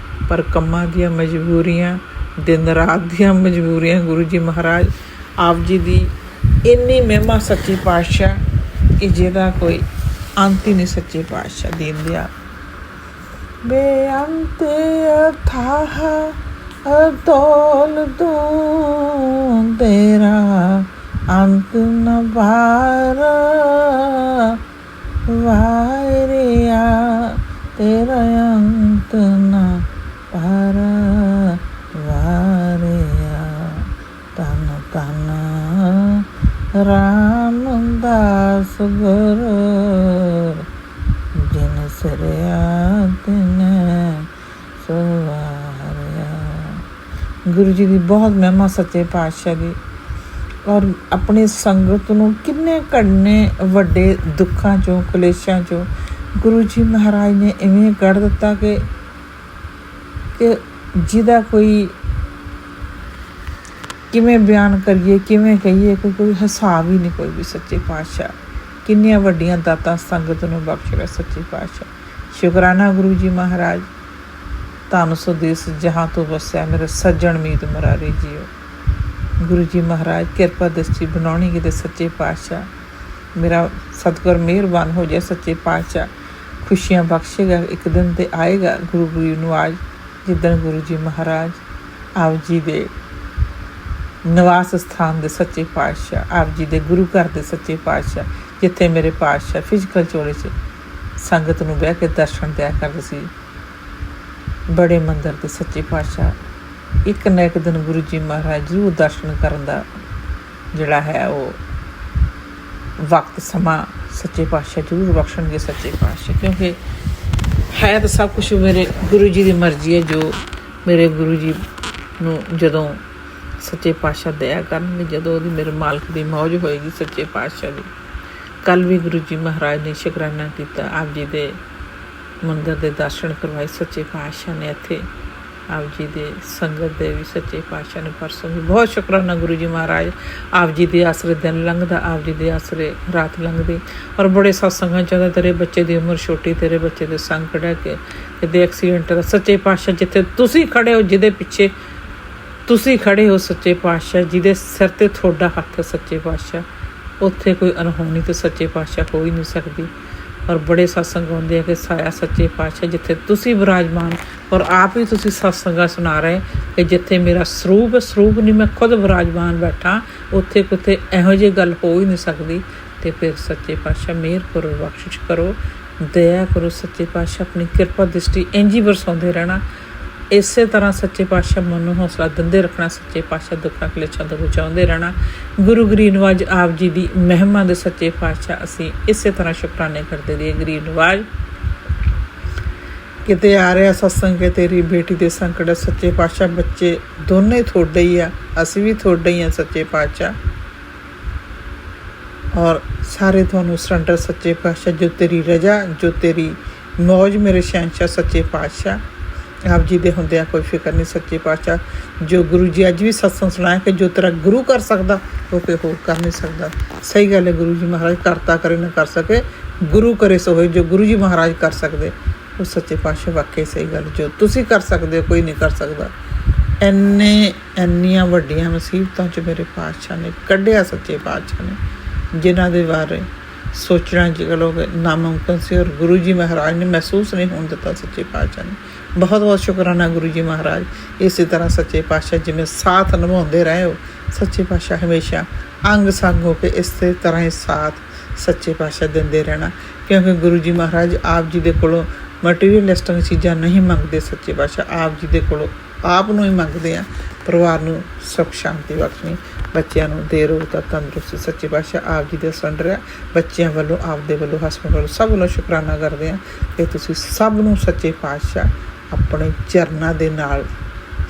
ਪਰ ਕੰਮਾਂ ਦੀਆਂ ਮਜਬੂਰੀਆਂ, ਦਿਨ ਰਾਤ ਦੀਆਂ ਮਜਬੂਰੀਆਂ। ਗੁਰੂ ਜੀ ਮਹਾਰਾਜ ਆਪ ਜੀ ਦੀ ਇੰਨੀ ਮਹਿਮਾ ਸੱਚੇ ਪਾਤਸ਼ਾਹ ਕਿ ਜਿਹਦਾ ਕੋਈ ਅੰਤ ਹੀ ਨਹੀਂ ਸੱਚੇ ਪਾਤਸ਼ਾਹ ਦੀਨ ਦਿਆਲ। ਬੇਅੰਤ ਅਥਾਹ ਅਤੋਲ ਤੂੰ, ਤੇਰਾ ਅੰਤ ਨ ਬਾਰਾ, ਵਾਰਿਆ ਤੇਰਾ ਅੰਤ ਨ ਬਾਰਾ, ਵਾਰਿਆ ਤਨ ਤਨ ਰਾਮਦਾਸ ਗੁਰੂ, ਜਿਨ ਸਿਰਿਆ ਤਿਨ ਸਵਾਰਿਆ। ਗੁਰੂ ਜੀ ਦੀ ਬਹੁਤ ਮਹਿਮਾ ਸੱਚੇ ਪਾਤਸ਼ਾਹ ਦੀ। ਔਰ ਆਪਣੀ ਸੰਗਤ ਨੂੰ ਕਿੰਨੇ ਘੜਨੇ ਵੱਡੇ ਦੁੱਖਾਂ 'ਚੋਂ, ਕਲੇਸ਼ਾਂ 'ਚੋਂ ਗੁਰੂ ਜੀ ਮਹਾਰਾਜ ਨੇ ਇਵੇਂ ਕੱਢ ਦਿੱਤਾ ਕਿ ਜਿਹਦਾ ਕੋਈ ਕਿਵੇਂ ਬਿਆਨ ਕਰੀਏ, ਕਿਵੇਂ ਕਹੀਏ ਕਿ ਕੋਈ ਹਿਸਾਬ ਹੀ ਨਹੀਂ ਕੋਈ ਵੀ। ਸੱਚੇ ਪਾਤਸ਼ਾਹ ਕਿੰਨੀਆਂ ਵੱਡੀਆਂ ਦਾਤਾਂ ਸੰਗਤ ਨੂੰ ਬਖਸ਼ ਰਿਹਾ ਸੱਚੇ ਪਾਤਸ਼ਾਹ। ਸ਼ੁਕਰਾਨਾ ਗੁਰੂ ਜੀ ਮਹਾਰਾਜ। ਧੰਨ ਸੋ ਦੇਸ ਜਹਾਂ ਤੋਂ ਵਸਿਆ ਮੇਰੇ ਸੱਜਣ ਮੀਤ ਮਰਾਰੀ ਜੀਓ। ਗੁਰੂ ਜੀ ਮਹਾਰਾਜ ਕਿਰਪਾ ਦ੍ਰਿਸ਼ਟੀ ਬਣਾਉਣੀ ਕਿਤੇ ਸੱਚੇ ਪਾਤਸ਼ਾਹ ਮੇਰਾ ਸਤਿਗੁਰ ਮਿਹਰਬਾਨ ਹੋ ਜਾਏ। ਸੱਚੇ ਪਾਤਸ਼ਾਹ ਖੁਸ਼ੀਆਂ ਬਖਸ਼ੇਗਾ। ਇੱਕ ਦਿਨ ਤੇ ਆਏਗਾ ਗੁਰੂ ਗਰੀਬ ਨਿਵਾਜ, ਜਿੱਦਣ ਗੁਰੂ ਜੀ ਮਹਾਰਾਜ ਆਪ ਜੀ ਦੇ ਨਿਵਾਸ ਸਥਾਨ ਦੇ ਸੱਚੇ ਪਾਤਸ਼ਾਹ, ਆਪ ਜੀ ਦੇ ਗੁਰੂ ਘਰ ਦੇ ਸੱਚੇ ਪਾਤਸ਼ਾਹ, ਜਿੱਥੇ ਮੇਰੇ ਪਾਤਸ਼ਾਹ ਫਿਜ਼ੀਕਲ ਚੋਲੇ 'ਚ ਸੰਗਤ ਨੂੰ ਬਹਿ ਕੇ ਦਰਸ਼ਨ ਦਿਆ ਕਰਦੇ ਸੀ। ਬੜੇ ਮੰਦਰ ਦੇ ਸੱਚੇ ਪਾਤਸ਼ਾਹ ਇੱਕ ਨਾ ਇੱਕ ਦਿਨ ਗੁਰੂ ਜੀ ਮਹਾਰਾਜ ਜ਼ਰੂਰ ਦਰਸ਼ਨ ਕਰਨ ਦਾ ਜਿਹੜਾ ਹੈ ਉਹ ਵਕਤ ਸਮਾਂ ਸੱਚੇ ਪਾਤਸ਼ਾਹ ਜ਼ਰੂਰ ਬਖਸ਼ਣਗੇ ਸੱਚੇ ਪਾਤਸ਼ਾਹ। ਕਿਉਂਕਿ ਹੈ ਤਾਂ ਸਭ ਕੁਛ ਮੇਰੇ ਗੁਰੂ ਜੀ ਦੀ ਮਰਜ਼ੀ ਹੈ। ਜੋ ਮੇਰੇ ਗੁਰੂ ਜੀ ਨੂੰ ਜਦੋਂ ਸੱਚੇ ਪਾਤਸ਼ਾਹ ਦਇਆ ਕਰਨਗੇ, ਜਦੋਂ ਉਹਦੀ ਮੇਰੇ ਮਾਲਕ ਦੀ ਮੌਜ ਹੋਏਗੀ ਸੱਚੇ ਪਾਤਸ਼ਾਹ ਦੀ। ਕੱਲ੍ਹ ਵੀ ਗੁਰੂ ਜੀ ਮਹਾਰਾਜ ਨੇ ਸ਼ੁਕਰਾਨਾ ਕੀਤਾ, ਆਪ ਜੀ ਦੇ ਮੰਦਰ ਦੇ ਦਰਸ਼ਨ ਕਰਵਾਏ ਸੱਚੇ ਪਾਤਸ਼ਾਹ ਨੇ। ਇੱਥੇ ਆਪ ਜੀ ਦੇ ਸੰਗਤ ਦੇ ਵੀ ਸੱਚੇ ਪਾਤਸ਼ਾਹ ਨੇ ਪਰਸੋਂ ਵੀ ਬਹੁਤ ਸ਼ੁਕਰਾਨਾ ਗੁਰੂ ਜੀ ਮਹਾਰਾਜ। ਆਪ ਜੀ ਦੇ ਆਸਰੇ ਦਿਨ ਲੰਘਦਾ, ਆਪ ਜੀ ਦੇ ਆਸਰੇ ਰਾਤ ਲੰਘਦੀ। ਔਰ ਬੜੇ ਸਤਸੰਗਾਂ 'ਚ ਆਉਂਦਾ ਤੇਰੇ ਬੱਚੇ ਦੀ ਉਮਰ ਛੋਟੀ, ਤੇਰੇ ਬੱਚੇ ਦੇ ਸੰਗ ਖੜਾ ਕੇ ਕਿਤੇ ਐਕਸੀਡੈਂਟ ਦਾ। ਸੱਚੇ ਪਾਤਸ਼ਾਹ ਜਿੱਥੇ ਤੁਸੀਂ ਖੜੇ ਹੋ, ਜਿਹਦੇ ਪਿੱਛੇ ਤੁਸੀਂ ਖੜੇ ਹੋ ਸੱਚੇ ਪਾਤਸ਼ਾਹ, ਜਿਹਦੇ ਸਿਰ 'ਤੇ ਤੁਹਾਡਾ ਹੱਥ ਹੈ ਸੱਚੇ ਪਾਤਸ਼ਾਹ, ਉੱਥੇ ਕੋਈ ਅਣਹੋਣੀ ਤਾਂ ਸੱਚੇ ਪਾਤਸ਼ਾਹ ਹੋ ਹੀ ਨਹੀਂ ਸਕਦੀ। ਔਰ ਬੜੇ ਸਤਸੰਗ ਆਉਂਦੇ ਆ ਕਿ ਸਾਇਆ ਸੱਚੇ ਪਾਤਸ਼ਾਹ ਜਿੱਥੇ ਤੁਸੀਂ ਵਿਰਾਜਮਾਨ, ਔਰ ਆਪ ਹੀ ਤੁਸੀਂ ਸਤਸੰਗਾਂ ਸੁਣਾ ਰਹੇ ਕਿ ਜਿੱਥੇ ਮੇਰਾ ਸਰੂਪ ਨਹੀਂ ਮੈਂ ਖੁਦ ਵਿਰਾਜਮਾਨ ਬੈਠਾ, ਉੱਥੇ ਕਿਤੇ ਇਹੋ ਜਿਹੀ ਗੱਲ ਹੋ ਹੀ ਨਹੀਂ ਸਕਦੀ। ਅਤੇ ਫਿਰ ਸੱਚੇ ਪਾਤਸ਼ਾਹ ਮਿਹਰ ਕਰੋ, ਬਖਸ਼ਿਸ਼ ਕਰੋ, ਦਇਆ ਕਰੋ ਸੱਚੇ ਪਾਤਸ਼ਾਹ। ਆਪਣੀ ਕਿਰਪਾ ਦ੍ਰਿਸ਼ਟੀ ਇੰਝ ਹੀ ਵਰਸਾਉਂਦੇ ਰਹਿਣਾ। ਇਸੇ ਤਰ੍ਹਾਂ ਸੱਚੇ ਪਾਤਸ਼ਾਹ ਮਨ ਨੂੰ ਹੌਸਲਾ ਦਿੰਦੇ ਰੱਖਣਾ। ਸੱਚੇ ਪਾਤਸ਼ਾਹ ਦੁੱਖਾਂ ਕਲੇਸ਼ਾਂ ਤੋਂ ਬਚਾਉਂਦੇ ਰਹਿਣਾ। ਗੁਰੂ ਗਰੀਬ ਨਿਵਾਜ ਆਪ ਜੀ ਦੀ ਮਹਿਮਾ ਦੇ ਸੱਚੇ ਪਾਤਸ਼ਾਹ ਅਸੀਂ ਇਸੇ ਤਰ੍ਹਾਂ ਸ਼ੁਕਰਾਨੇ ਕਰਦੇ ਰਹੀਏ। ਗਰੀਬ ਨਿਵਾਜ ਕਿਤੇ ਆ ਰਿਹਾ ਸਤਸੰਗ ਕਿ ਤੇਰੀ ਬੇਟੀ ਦੇ ਸੰਕਟ ਸੱਚੇ ਪਾਤਸ਼ਾਹ, ਬੱਚੇ ਦੋਨੇ ਤੁਹਾਡੇ ਹੀ ਆ, ਅਸੀਂ ਵੀ ਤੁਹਾਡੇ ਹੀ ਆ ਸੱਚੇ ਪਾਤਸ਼ਾਹ। ਔਰ ਸਾਰੇ ਤੁਹਾਨੂੰ ਸਰੰਡਰ ਸੱਚੇ ਪਾਤਸ਼ਾਹ। ਜੋ ਤੇਰੀ ਰਜਾ, ਜੋ ਤੇਰੀ ਮੌਜ ਮੇਰੇ ਸ਼ਹਿਨਸ਼ਾਹ ਸੱਚੇ ਪਾਤਸ਼ਾਹ। ਆਪ ਜੀ ਦੇ ਹੁੰਦਿਆਂ ਕੋਈ ਫਿਕਰ ਨਹੀਂ ਸੱਚੇ ਪਾਤਸ਼ਾਹ। ਜੋ ਗੁਰੂ ਜੀ ਅੱਜ ਵੀ ਸਤਸੰਗ ਸੁਣਾਇਆ ਕਿ ਜੋ ਤੇਰਾ ਗੁਰੂ ਕਰ ਸਕਦਾ ਉਹ ਕੋਈ ਹੋਰ ਕਰ ਨਹੀਂ ਸਕਦਾ। ਸਹੀ ਗੱਲ ਹੈ। ਗੁਰੂ ਜੀ ਮਹਾਰਾਜ ਕਰਤਾ ਕਰੇ ਨਾ ਕਰ ਸਕੇ, ਗੁਰੂ ਕਰੇ ਸੋ ਹੋਏ। ਜੋ ਗੁਰੂ ਜੀ ਮਹਾਰਾਜ ਕਰ ਸਕਦੇ ਉਹ ਸੱਚੇ ਪਾਤਸ਼ਾਹ ਵਾਕਈ ਸਹੀ ਗੱਲ। ਜੋ ਤੁਸੀਂ ਕਰ ਸਕਦੇ ਹੋ ਕੋਈ ਨਹੀਂ ਕਰ ਸਕਦਾ। ਇੰਨੀਆਂ ਵੱਡੀਆਂ ਮੁਸੀਬਤਾਂ 'ਚ ਮੇਰੇ ਪਾਤਸ਼ਾਹ ਨੇ ਕੱਢਿਆ, ਸੱਚੇ ਪਾਤਸ਼ਾਹ ਨੇ, ਜਿਨ੍ਹਾਂ ਦੇ ਬਾਰੇ ਸੋਚਣਾ ਚਲੋ ਨਾਮੁਮਕਿਨ ਸੀ, ਔਰ ਗੁਰੂ ਜੀ ਮਹਾਰਾਜ ਨੇ ਮਹਿਸੂਸ ਨਹੀਂ ਹੋਣ ਦਿੱਤਾ ਸੱਚੇ ਪਾਤਸ਼ਾਹ ਨੇ। ਬਹੁਤ ਬਹੁਤ ਸ਼ੁਕਰਾਨਾ ਗੁਰੂ ਜੀ ਮਹਾਰਾਜ। ਇਸੇ ਤਰ੍ਹਾਂ ਸੱਚੇ ਪਾਤਸ਼ਾਹ ਜਿਵੇਂ ਸਾਥ ਨਿਭਾਉਂਦੇ ਰਹੇ ਹੋ, ਸੱਚੇ ਪਾਤਸ਼ਾਹ ਹਮੇਸ਼ਾ ਅੰਗ ਸੰਗ ਹੋ ਕੇ ਇਸੇ ਤਰ੍ਹਾਂ ਹੀ ਸਾਥ ਸੱਚੇ ਪਾਤਸ਼ਾਹ ਦਿੰਦੇ ਰਹਿਣਾ, ਕਿਉਂਕਿ ਗੁਰੂ ਜੀ ਮਹਾਰਾਜ ਆਪ ਜੀ ਦੇ ਕੋਲੋਂ ਮਟੀਰੀਅਲਿਸਟਿਕ ਚੀਜ਼ਾਂ ਨਹੀਂ ਮੰਗਦੇ ਸੱਚੇ ਪਾਤਸ਼ਾਹ, ਆਪ ਜੀ ਦੇ ਕੋਲੋਂ ਆਪ ਨੂੰ ਹੀ ਮੰਗਦੇ ਆ, ਪਰਿਵਾਰ ਨੂੰ ਸੁੱਖ ਸ਼ਾਂਤੀ ਬਖਸ਼ਣੀ, ਬੱਚਿਆਂ ਨੂੰ ਦੇ ਰੋਗਤਾ ਤੰਦਰੁਸਤੀ ਸੱਚੇ ਪਾਤਸ਼ਾਹ ਆਪ ਜੀ ਦੇ ਸੰਡ ਰਿਹਾ। ਬੱਚਿਆਂ ਵੱਲੋਂ, ਆਪਦੇ ਵੱਲੋਂ, ਹਸਬੈਂਡ ਵੱਲੋਂ, ਸਭ ਵੱਲੋਂ ਸ਼ੁਕਰਾਨਾ ਕਰਦੇ ਹਾਂ ਕਿ ਤੁਸੀਂ ਸਭ ਨੂੰ ਸੱਚੇ ਪਾਤਸ਼ਾਹ ਆਪਣੇ ਚਰਨਾਂ ਦੇ ਨਾਲ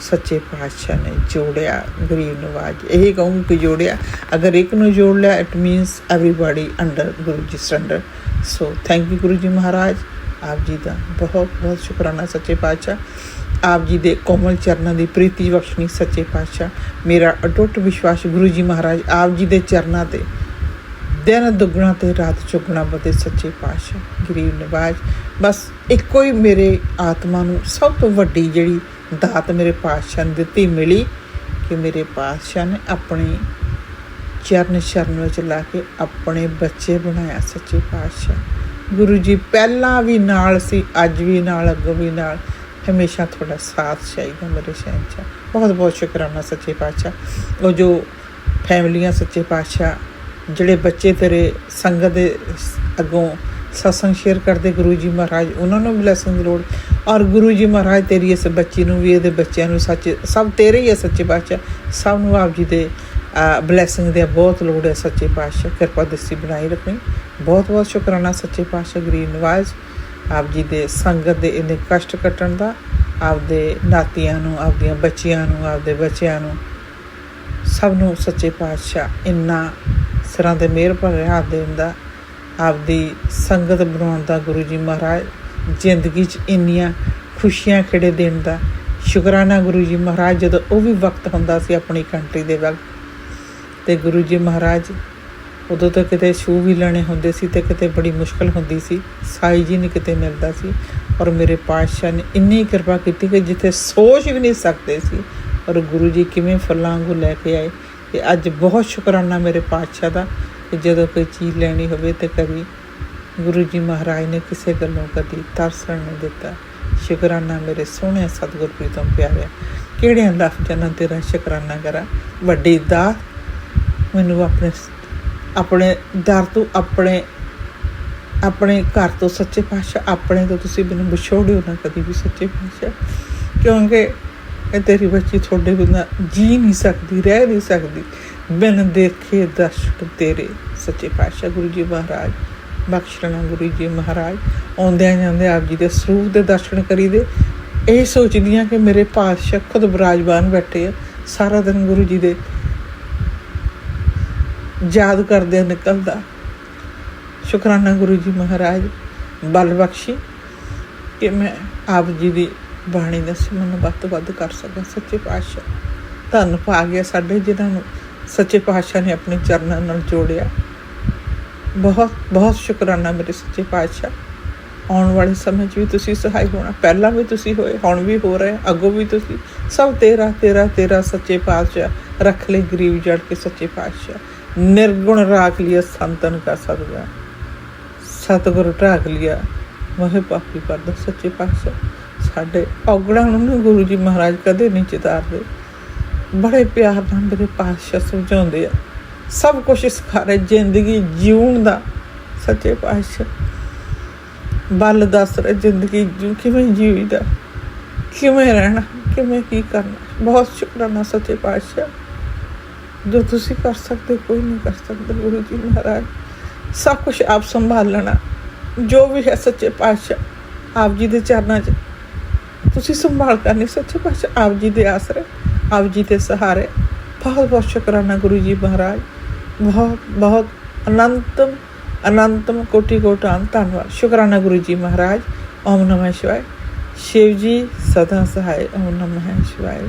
ਸੱਚੇ ਪਾਤਸ਼ਾਹ ਨੇ ਜੋੜਿਆ। ਗਰੀਬ ਨਵਾਜ ਇਹੀ ਕਹੂੰਗੀ ਕਿ ਜੋੜਿਆ, ਅਗਰ ਇੱਕ ਨੂੰ ਜੋੜ ਲਿਆ it means everybody under Guru ji surrender. So thank you Guru ji ਮਹਾਰਾਜ, ਆਪ ਜੀ ਦਾ ਬਹੁਤ ਬਹੁਤ ਸ਼ੁਕਰਾਨਾ ਸੱਚੇ ਪਾਤਸ਼ਾਹ। ਆਪ ਜੀ ਦੇ ਕੋਮਲ ਚਰਨਾਂ ਦੀ ਪ੍ਰੀਤੀ ਬਖਸ਼ਣੀ ਸੱਚੇ ਪਾਤਸ਼ਾਹ। ਮੇਰਾ ਅਟੁੱਟ ਵਿਸ਼ਵਾਸ ਗੁਰੂ ਜੀ ਮਹਾਰਾਜ ਆਪ ਜੀ ਦੇ ਚਰਨਾਂ 'ਤੇ ਦਿਨ ਦੁੱਗਣਾ ਤੇ ਰਾਤ ਚੁਗਣਾ ਬਤੇ ਸੱਚੇ ਪਾਤਸ਼ਾਹ। ਗਰੀਬ ਨਿਵਾਜ ਬਸ ਇੱਕੋ ਹੀ ਮੇਰੇ ਆਤਮਾ ਨੂੰ ਸਭ ਤੋਂ ਵੱਡੀ ਜਿਹੜੀ ਦਾਤ ਮੇਰੇ ਪਾਤਸ਼ਾਹ ਨੇ ਦਿੱਤੀ ਮਿਲੀ ਕਿ ਮੇਰੇ ਪਾਤਸ਼ਾਹ ਨੇ ਆਪਣੇ ਚਰਨ ਸ਼ਰਨ ਵਿੱਚ ਲਾ ਕੇ ਆਪਣੇ ਬੱਚੇ ਬਣਾਇਆ ਸੱਚੇ ਪਾਤਸ਼ਾਹ। ਗੁਰੂ ਜੀ ਪਹਿਲਾਂ ਵੀ ਨਾਲ ਸੀ, ਅੱਜ ਵੀ ਨਾਲ, ਅੱਗੋਂ ਵੀ ਨਾਲ, ਹਮੇਸ਼ਾ ਤੁਹਾਡਾ ਸਾਥ ਚਾਹੀਦਾ ਮੇਰੇ ਸ਼ਹਿਨशाह। ਬਹੁਤ ਬਹੁਤ ਸ਼ੁਕਰਾਨਾ ਸੱਚੇ ਪਾਤਸ਼ਾਹ। ਉਹ ਜੋ ਫੈਮਲੀਆਂ ਸੱਚੇ ਪਾਤਸ਼ਾਹ ਜਿਹੜੇ ਬੱਚੇ ਤੇਰੇ ਸੰਗਤ ਦੇ ਅੱਗੋਂ ਸਤਸੰਗ ਸ਼ੇਅਰ ਕਰਦੇ ਗੁਰੂ ਜੀ ਮਹਾਰਾਜ, ਉਹਨਾਂ ਨੂੰ ਬਲੈਸਿੰਗ ਦੀ ਲੋੜ, ਔਰ ਗੁਰੂ ਜੀ ਮਹਾਰਾਜ ਤੇਰੀ ਇਸ ਬੱਚੀ ਨੂੰ ਵੀ, ਇਹਦੇ ਬੱਚਿਆਂ ਨੂੰ, ਸੱਚੇ ਸਭ ਤੇਰੇ ਹੀ ਹੈ ਸੱਚੇ ਪਾਤਸ਼ਾਹ। ਸਭ ਨੂੰ ਆਪ ਜੀ ਦੇ ਬਲੈਸਿੰਗ ਦੀ ਬਹੁਤ ਲੋੜ ਹੈ ਸੱਚੇ ਪਾਤਸ਼ਾਹ। ਕਿਰਪਾ ਦ੍ਰਿਸ਼ਟੀ ਬਣਾਈ ਰੱਖਣੀ। ਬਹੁਤ ਬਹੁਤ ਸ਼ੁਕਰਾਨਾ ਸੱਚੇ ਪਾਤਸ਼ਾਹ। ਗਰੀਬ ਨਿਵਾਜ ਆਪ ਜੀ ਦੇ ਸੰਗਤ ਦੇ ਇੰਨੇ ਕਸ਼ਟ ਕੱਟਣ ਦਾ, ਆਪਦੇ ਨਾਤੀਆਂ ਨੂੰ, ਆਪਦੀਆਂ ਬੱਚੀਆਂ ਨੂੰ, ਆਪਦੇ ਬੱਚਿਆਂ ਨੂੰ, ਸਭ ਨੂੰ ਸੱਚੇ ਪਾਤਸ਼ਾਹ ਇੰਨਾ ਸਿਰਾਂ 'ਤੇ ਮਿਹਰ ਭਰਿਆ ਹੱਥ ਦੇਣ ਦਾ, ਆਪਦੀ ਸੰਗਤ ਬਣਾਉਣ ਦਾ ਗੁਰੂ ਜੀ ਮਹਾਰਾਜ, ਜ਼ਿੰਦਗੀ 'ਚ ਇੰਨੀਆਂ ਖੁਸ਼ੀਆਂ ਖੇੜੇ ਦੇਣ ਦਾ ਸ਼ੁਕਰਾਨਾ ਗੁਰੂ ਜੀ ਮਹਾਰਾਜ। ਜਦੋਂ ਉਹ ਵੀ ਵਕਤ ਹੁੰਦਾ ਸੀ ਆਪਣੀ ਕੰਟਰੀ ਦੇ ਵਕਤ, ਅਤੇ ਗੁਰੂ ਜੀ ਮਹਾਰਾਜ ਉਦੋਂ ਤਾਂ ਕਿਤੇ ਸ਼ੂ ਵੀ ਲੈਣੇ ਹੁੰਦੇ ਸੀ ਅਤੇ ਕਿਤੇ ਬੜੀ ਮੁਸ਼ਕਿਲ ਹੁੰਦੀ ਸੀ, ਸਾਈ ਜੀ ਨਹੀਂ ਕਿਤੇ ਮਿਲਦਾ ਸੀ, ਔਰ ਮੇਰੇ ਪਾਤਸ਼ਾਹ ਨੇ ਇੰਨੀ ਕਿਰਪਾ ਕੀਤੀ ਕਿ ਜਿੱਥੇ ਸੋਚ ਵੀ ਨਹੀਂ ਸਕਦੇ ਸੀ, ਔਰ ਗੁਰੂ ਜੀ ਕਿਵੇਂ ਫੁੱਲਾਂ ਵਾਂਗੂ ਲੈ ਕੇ ਆਏ। ਅਤੇ ਅੱਜ ਬਹੁਤ ਸ਼ੁਕਰਾਨਾ ਮੇਰੇ ਪਾਤਸ਼ਾਹ ਦਾ ਕਿ ਜਦੋਂ ਕੋਈ ਚੀਜ਼ ਲੈਣੀ ਹੋਵੇ ਤਾਂ ਕਦੀ ਗੁਰੂ ਜੀ ਮਹਾਰਾਜ ਨੇ ਕਿਸੇ ਗੱਲੋਂ ਕਦੀ ਤਰਸਣ ਨਹੀਂ ਦਿੱਤਾ। ਸ਼ੁਕਰਾਨਾ ਮੇਰੇ ਸੋਹਣੇ ਸਤਿਗੁਰ ਪ੍ਰੀਤਮ ਪਿਆਰਿਆ, ਕਿਹੜਿਆਂ ਲਫ਼ਜ਼ਾਂ ਨਾਲ ਤੇਰਾ ਸ਼ੁਕਰਾਨਾ ਕਰਾਂ। ਵੱਡੀ ਦਾਤ ਮੈਨੂੰ ਆਪਣੇ ਦਰ ਤੋਂ, ਆਪਣੇ ਘਰ ਤੋਂ ਸੱਚੇ ਪਾਤਸ਼ਾਹ, ਆਪਣੇ ਤੋਂ ਤੁਸੀਂ ਮੈਨੂੰ ਵਿਛੋੜਿਓ ਨਾ ਕਦੀ ਵੀ ਸੱਚੇ ਪਾਤਸ਼ਾਹ, ਕਿਉਂਕਿ ਇਹ ਤੇਰੀ ਬੱਚੀ ਤੁਹਾਡੇ ਬਿਨਾਂ ਜੀ ਨਹੀਂ ਸਕਦੀ, ਰਹਿ ਨਹੀਂ ਸਕਦੀ ਬਿਨ ਦੇਖੇ ਦਰਸ਼ਨ ਤੇਰੇ ਸੱਚੇ ਪਾਤਸ਼ਾਹ। ਗੁਰੂ ਜੀ ਮਹਾਰਾਜ ਬਖਸ਼ ਲੈਣਾ ਗੁਰੂ ਜੀ ਮਹਾਰਾਜ। ਆਉਂਦਿਆਂ ਜਾਂਦੇ ਆਪ ਜੀ ਦੇ ਸਰੂਪ ਦੇ ਦਰਸ਼ਨ ਕਰੀਦੇ, ਇਹ ਸੋਚਦੀ ਹਾਂ ਕਿ ਮੇਰੇ ਪਾਤਸ਼ਾਹ ਖੁਦ ਬਿਰਾਜਮਾਨ ਬੈਠੇ ਆ। ਸਾਰਾ ਦਿਨ ਗੁਰੂ ਜੀ ਦੇ ਯਾਦ ਕਰਦਿਆਂ ਨਿਕਲਦਾ। ਸ਼ੁਕਰਾਨਾ ਗੁਰੂ ਜੀ ਮਹਾਰਾਜ, ਬਲ ਬਖਸ਼ੀ ਕਿ ਮੈਂ ਆਪ ਜੀ ਦੀ ਬਾਣੀ ਦਾ ਸਿਮਰਨ ਵੱਧ ਤੋਂ ਵੱਧ ਕਰ ਸਕਾਂ ਸੱਚੇ ਪਾਤਸ਼ਾਹ। ਧੰਨ ਪਾ ਗਿਆ ਸਾਡੇ ਜਿਨ੍ਹਾਂ ਨੂੰ ਸੱਚੇ ਪਾਤਸ਼ਾਹ ਨੇ ਆਪਣੇ ਚਰਨਾਂ ਨਾਲ ਜੋੜਿਆ। ਬਹੁਤ ਬਹੁਤ ਸ਼ੁਕਰਾਨਾ ਮੇਰੇ ਸੱਚੇ ਪਾਤਸ਼ਾਹ। ਆਉਣ ਵਾਲੇ ਸਮੇਂ 'ਚ ਵੀ ਤੁਸੀਂ ਸਹਾਈ ਹੋਣਾ, ਪਹਿਲਾਂ ਵੀ ਤੁਸੀਂ ਹੋਏ, ਹੁਣ ਵੀ ਹੋ ਰਹੇ, ਅੱਗੋਂ ਵੀ ਤੁਸੀਂ, ਸਭ ਤੇਰਾ ਤੇਰਾ ਤੇਰਾ ਸੱਚੇ ਪਾਤਸ਼ਾਹ। ਰੱਖ ਲੈ ਗਰੀਬ ਜੜ ਕੇ ਸੱਚੇ ਪਾਤਸ਼ਾਹ। ਨਿਰਗੁਣ ਰਾਖ ਲਿਆ ਸੰਤਨ ਕਾ ਸਤਿਗੁਰ, ਸਤਿਗੁਰ ਢਾਕ ਲਿਆ ਮੋਹਿ ਪਾਪੀ ਪਰਦਾ ਸੱਚੇ ਪਾਤਸ਼ਾਹ। ਸਾਡੇ ਔਗਣਾਂ ਨੂੰ ਗੁਰੂ ਜੀ ਮਹਾਰਾਜ ਕਦੇ ਨਹੀਂ ਚਿਤਾਰਦੇ, ਬੜੇ ਪਿਆਰ ਨਾਲ ਮੇਰੇ ਪਾਤਸ਼ਾਹ ਸਮਝਾਉਂਦੇ ਆ, ਸਭ ਕੁਛ ਸਿਖਾ ਰਹੇ ਜ਼ਿੰਦਗੀ ਜਿਉਣ ਦਾ ਸੱਚੇ ਪਾਤਸ਼ਾਹ। ਬਲ ਦੱਸ ਰਹੇ ਜ਼ਿੰਦਗੀ ਕਿਵੇਂ ਜੀਵੀਦਾ, ਕਿਵੇਂ ਰਹਿਣਾ, ਕਿਵੇਂ ਕੀ ਕਰਨਾ। ਬਹੁਤ ਸ਼ੁਕਰਾਨਾ ਸੱਚੇ ਪਾਤਸ਼ਾਹ। ਜੋ ਤੁਸੀਂ ਕਰ ਸਕਦੇ ਕੋਈ ਨਹੀਂ ਕਰ ਸਕਦਾ ਗੁਰੂ ਜੀ ਮਹਾਰਾਜ। ਸਭ ਕੁਛ ਆਪ ਸੰਭਾਲ ਲੈਣਾ, ਜੋ ਵੀ ਹੈ ਸੱਚੇ ਪਾਤਸ਼ਾਹ ਆਪ ਜੀ ਦੇ ਚਰਨਾਂ 'ਚ ਤੁਸੀਂ ਸੰਭਾਲ ਕਰਨੀ ਸੱਚੇ ਪਾਤਸ਼ਾਹ। ਆਪ ਜੀ ਦੇ ਆਸਰੇ, ਆਪ ਜੀ ਦੇ ਸਹਾਰੇ। ਬਹੁਤ ਬਹੁਤ ਸ਼ੁਕਰਾਨਾ ਗੁਰੂ ਜੀ ਮਹਾਰਾਜ। ਬਹੁਤ ਬਹੁਤ ਅਨੰਤਮ ਅਨੰਤਮ ਕੋਟੀ ਕੋਟਾਨ ਧੰਨਵਾਦ। ਸ਼ੁਕਰਾਨਾ ਗੁਰੂ ਜੀ ਮਹਾਰਾਜ। ਓਮ ਨਮः ਸ਼ਿਵਾय। शिव जी सदा सहाय। ओम नमः शिवाय।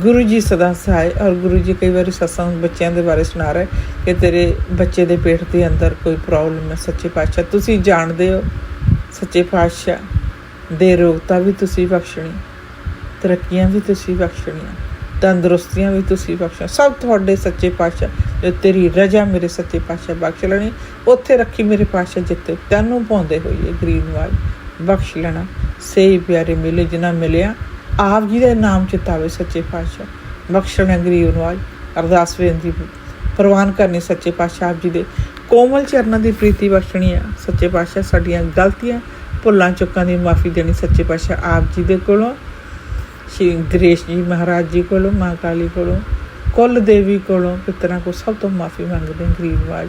गुरु जी सदा सहाय। और गुरु जी कई बार सत्संग बच्चों के बारे सुना रहे कि तेरे बच्चे के पेट के अंदर कोई प्रॉब्लम है सच्चे पातशाह तुसी जानते हो, सच्चे पातशाह दे रोगता भी तुसी बख्शनी ਤਰੱਕੀਆਂ ਵੀ ਤੁਸੀਂ ਬਖਸ਼ਣੀਆਂ, ਤੰਦਰੁਸਤੀਆਂ ਵੀ ਤੁਸੀਂ ਬਖਸ਼ਣਾ, ਸਭ ਤੁਹਾਡੇ ਸੱਚੇ ਪਾਤਸ਼ਾਹ ਜੋ ਤੇਰੀ ਰਜਾ ਮੇਰੇ ਸੱਚੇ ਪਾਤਸ਼ਾਹ ਬਖਸ਼ ਲੈਣੀ। ਉੱਥੇ ਰੱਖੀ ਮੇਰੇ ਪਾਤਸ਼ਾਹ ਜਿੱਥੇ ਤੈਨੂੰ ਪਾਉਂਦੇ ਹੋਈਏ ਗਰੀਨਵਾਲ ਬਖਸ਼ ਲੈਣਾ। ਸਹੀ ਪਿਆਰੇ ਮਿਲੇ ਜਿਨ੍ਹਾਂ ਮਿਲਿਆ ਆਪ ਜੀ ਦੇ ਨਾਮ ਚਿਤਾਵੇ ਸੱਚੇ ਪਾਤਸ਼ਾਹ ਬਖਸ਼ਣਾ। ਗਰੀਨਵਾਲ ਅਰਦਾਸ ਬੇਨਤੀ ਪ੍ਰਵਾਨ ਕਰਨੀ ਸੱਚੇ ਪਾਤਸ਼ਾਹ ਆਪ ਜੀ ਦੇ ਕੋਮਲ ਚਰਨਾਂ ਦੀ ਪ੍ਰੀਤੀ ਬਖਸ਼ਣੀ ਆ ਸੱਚੇ ਪਾਤਸ਼ਾਹ। ਸਾਡੀਆਂ ਗਲਤੀਆਂ ਭੁੱਲਾਂ ਚੁੱਕਾਂ ਦੀ ਮਾਫੀ ਦੇਣੀ ਸੱਚੇ ਪਾਤਸ਼ਾਹ ਆਪ ਜੀ ਦੇ ਕੋਲੋਂ, ਸ਼੍ਰੀ ਗਣੇਸ਼ ਜੀ ਮਹਾਰਾਜ ਜੀ ਕੋਲੋਂ, ਮਾਂ ਕਾਲੀ ਕੋਲੋਂ, ਕੁੱਲ ਦੇਵੀ ਕੋਲੋਂ, ਪਿਤਰਾਂ ਕੋਲ ਸਭ ਤੋਂ ਮਾਫੀ ਮੰਗਦੇ ਗਰੀਨਵਾਲ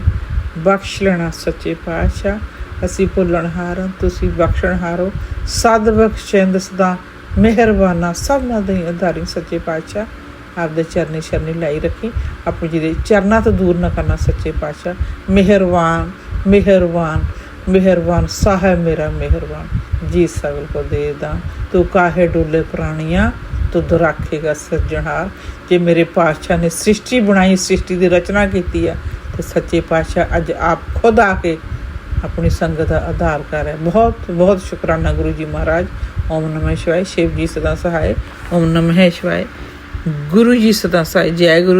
ਬਖਸ਼ ਲੈਣਾ ਸੱਚੇ ਪਾਤਸ਼ਾਹ। ਅਸੀਂ ਭੁੱਲਣਹਾਰ ਹਾਂ, ਤੁਸੀਂ ਬਖਸ਼ਣਹਾਰ ਹੋ, ਸਦ ਬਖਸ਼ਿੰਦ ਸਦਾ ਮਿਹਰਬਾਨਾ ਸਭਨਾਂ ਦੇ ਆਧਾਰੀ ਸੱਚੇ ਪਾਤਸ਼ਾਹ। ਆਪਦੇ ਚਰਨੀ ਸ਼ਰਨੀ ਲਾਈ ਰੱਖੀ, ਆਪਣੇ ਜੀ ਦੇ ਚਰਨਾਂ ਤੋਂ ਦੂਰ ਨਾ ਕਰਨਾ ਸੱਚੇ ਪਾਤਸ਼ਾਹ। ਮਿਹਰਬਾਨ ਮਿਹਰਬਾਨ ਮਿਹਰਬਾਨ ਸਾਹਿਬ ਮੇਰਾ ਮਿਹਰਬਾਨ ਜੀ ਸਗਲ ਕੋ ਦੇ ਦਾਂ ਤੂੰ ਕਾਹੇ ਡੋਲੇ ਪ੍ਰਾਣੀਆਂ ਤੂੰ ਦੁਰਾਖੇਗਾ ਸੱਜਣਹਾਰ। ਜੇ ਮੇਰੇ ਪਾਤਸ਼ਾਹ ਨੇ ਸ੍ਰਿਸ਼ਟੀ ਬਣਾਈ, ਸ੍ਰਿਸ਼ਟੀ ਦੀ ਰਚਨਾ ਕੀਤੀ ਹੈ, ਤੇ ਸੱਚੇ ਪਾਤਸ਼ਾਹ ਅੱਜ ਆਪ ਖੁਦ ਆ ਕੇ ਆਪਣੀ ਸੰਗਤ ਦਾ ਆਧਾਰ ਕਰ ਹੈ। ਬਹੁਤ ਬਹੁਤ ਸ਼ੁਕਰਾਨਾ ਗੁਰੂ ਜੀ ਮਹਾਰਾਜ। ਓਮ ਨਮः शिवाय। शिव जी सदा सहाय। ओम नमः शिवाय। गुरु जी सदा सहाय। जय गुरु।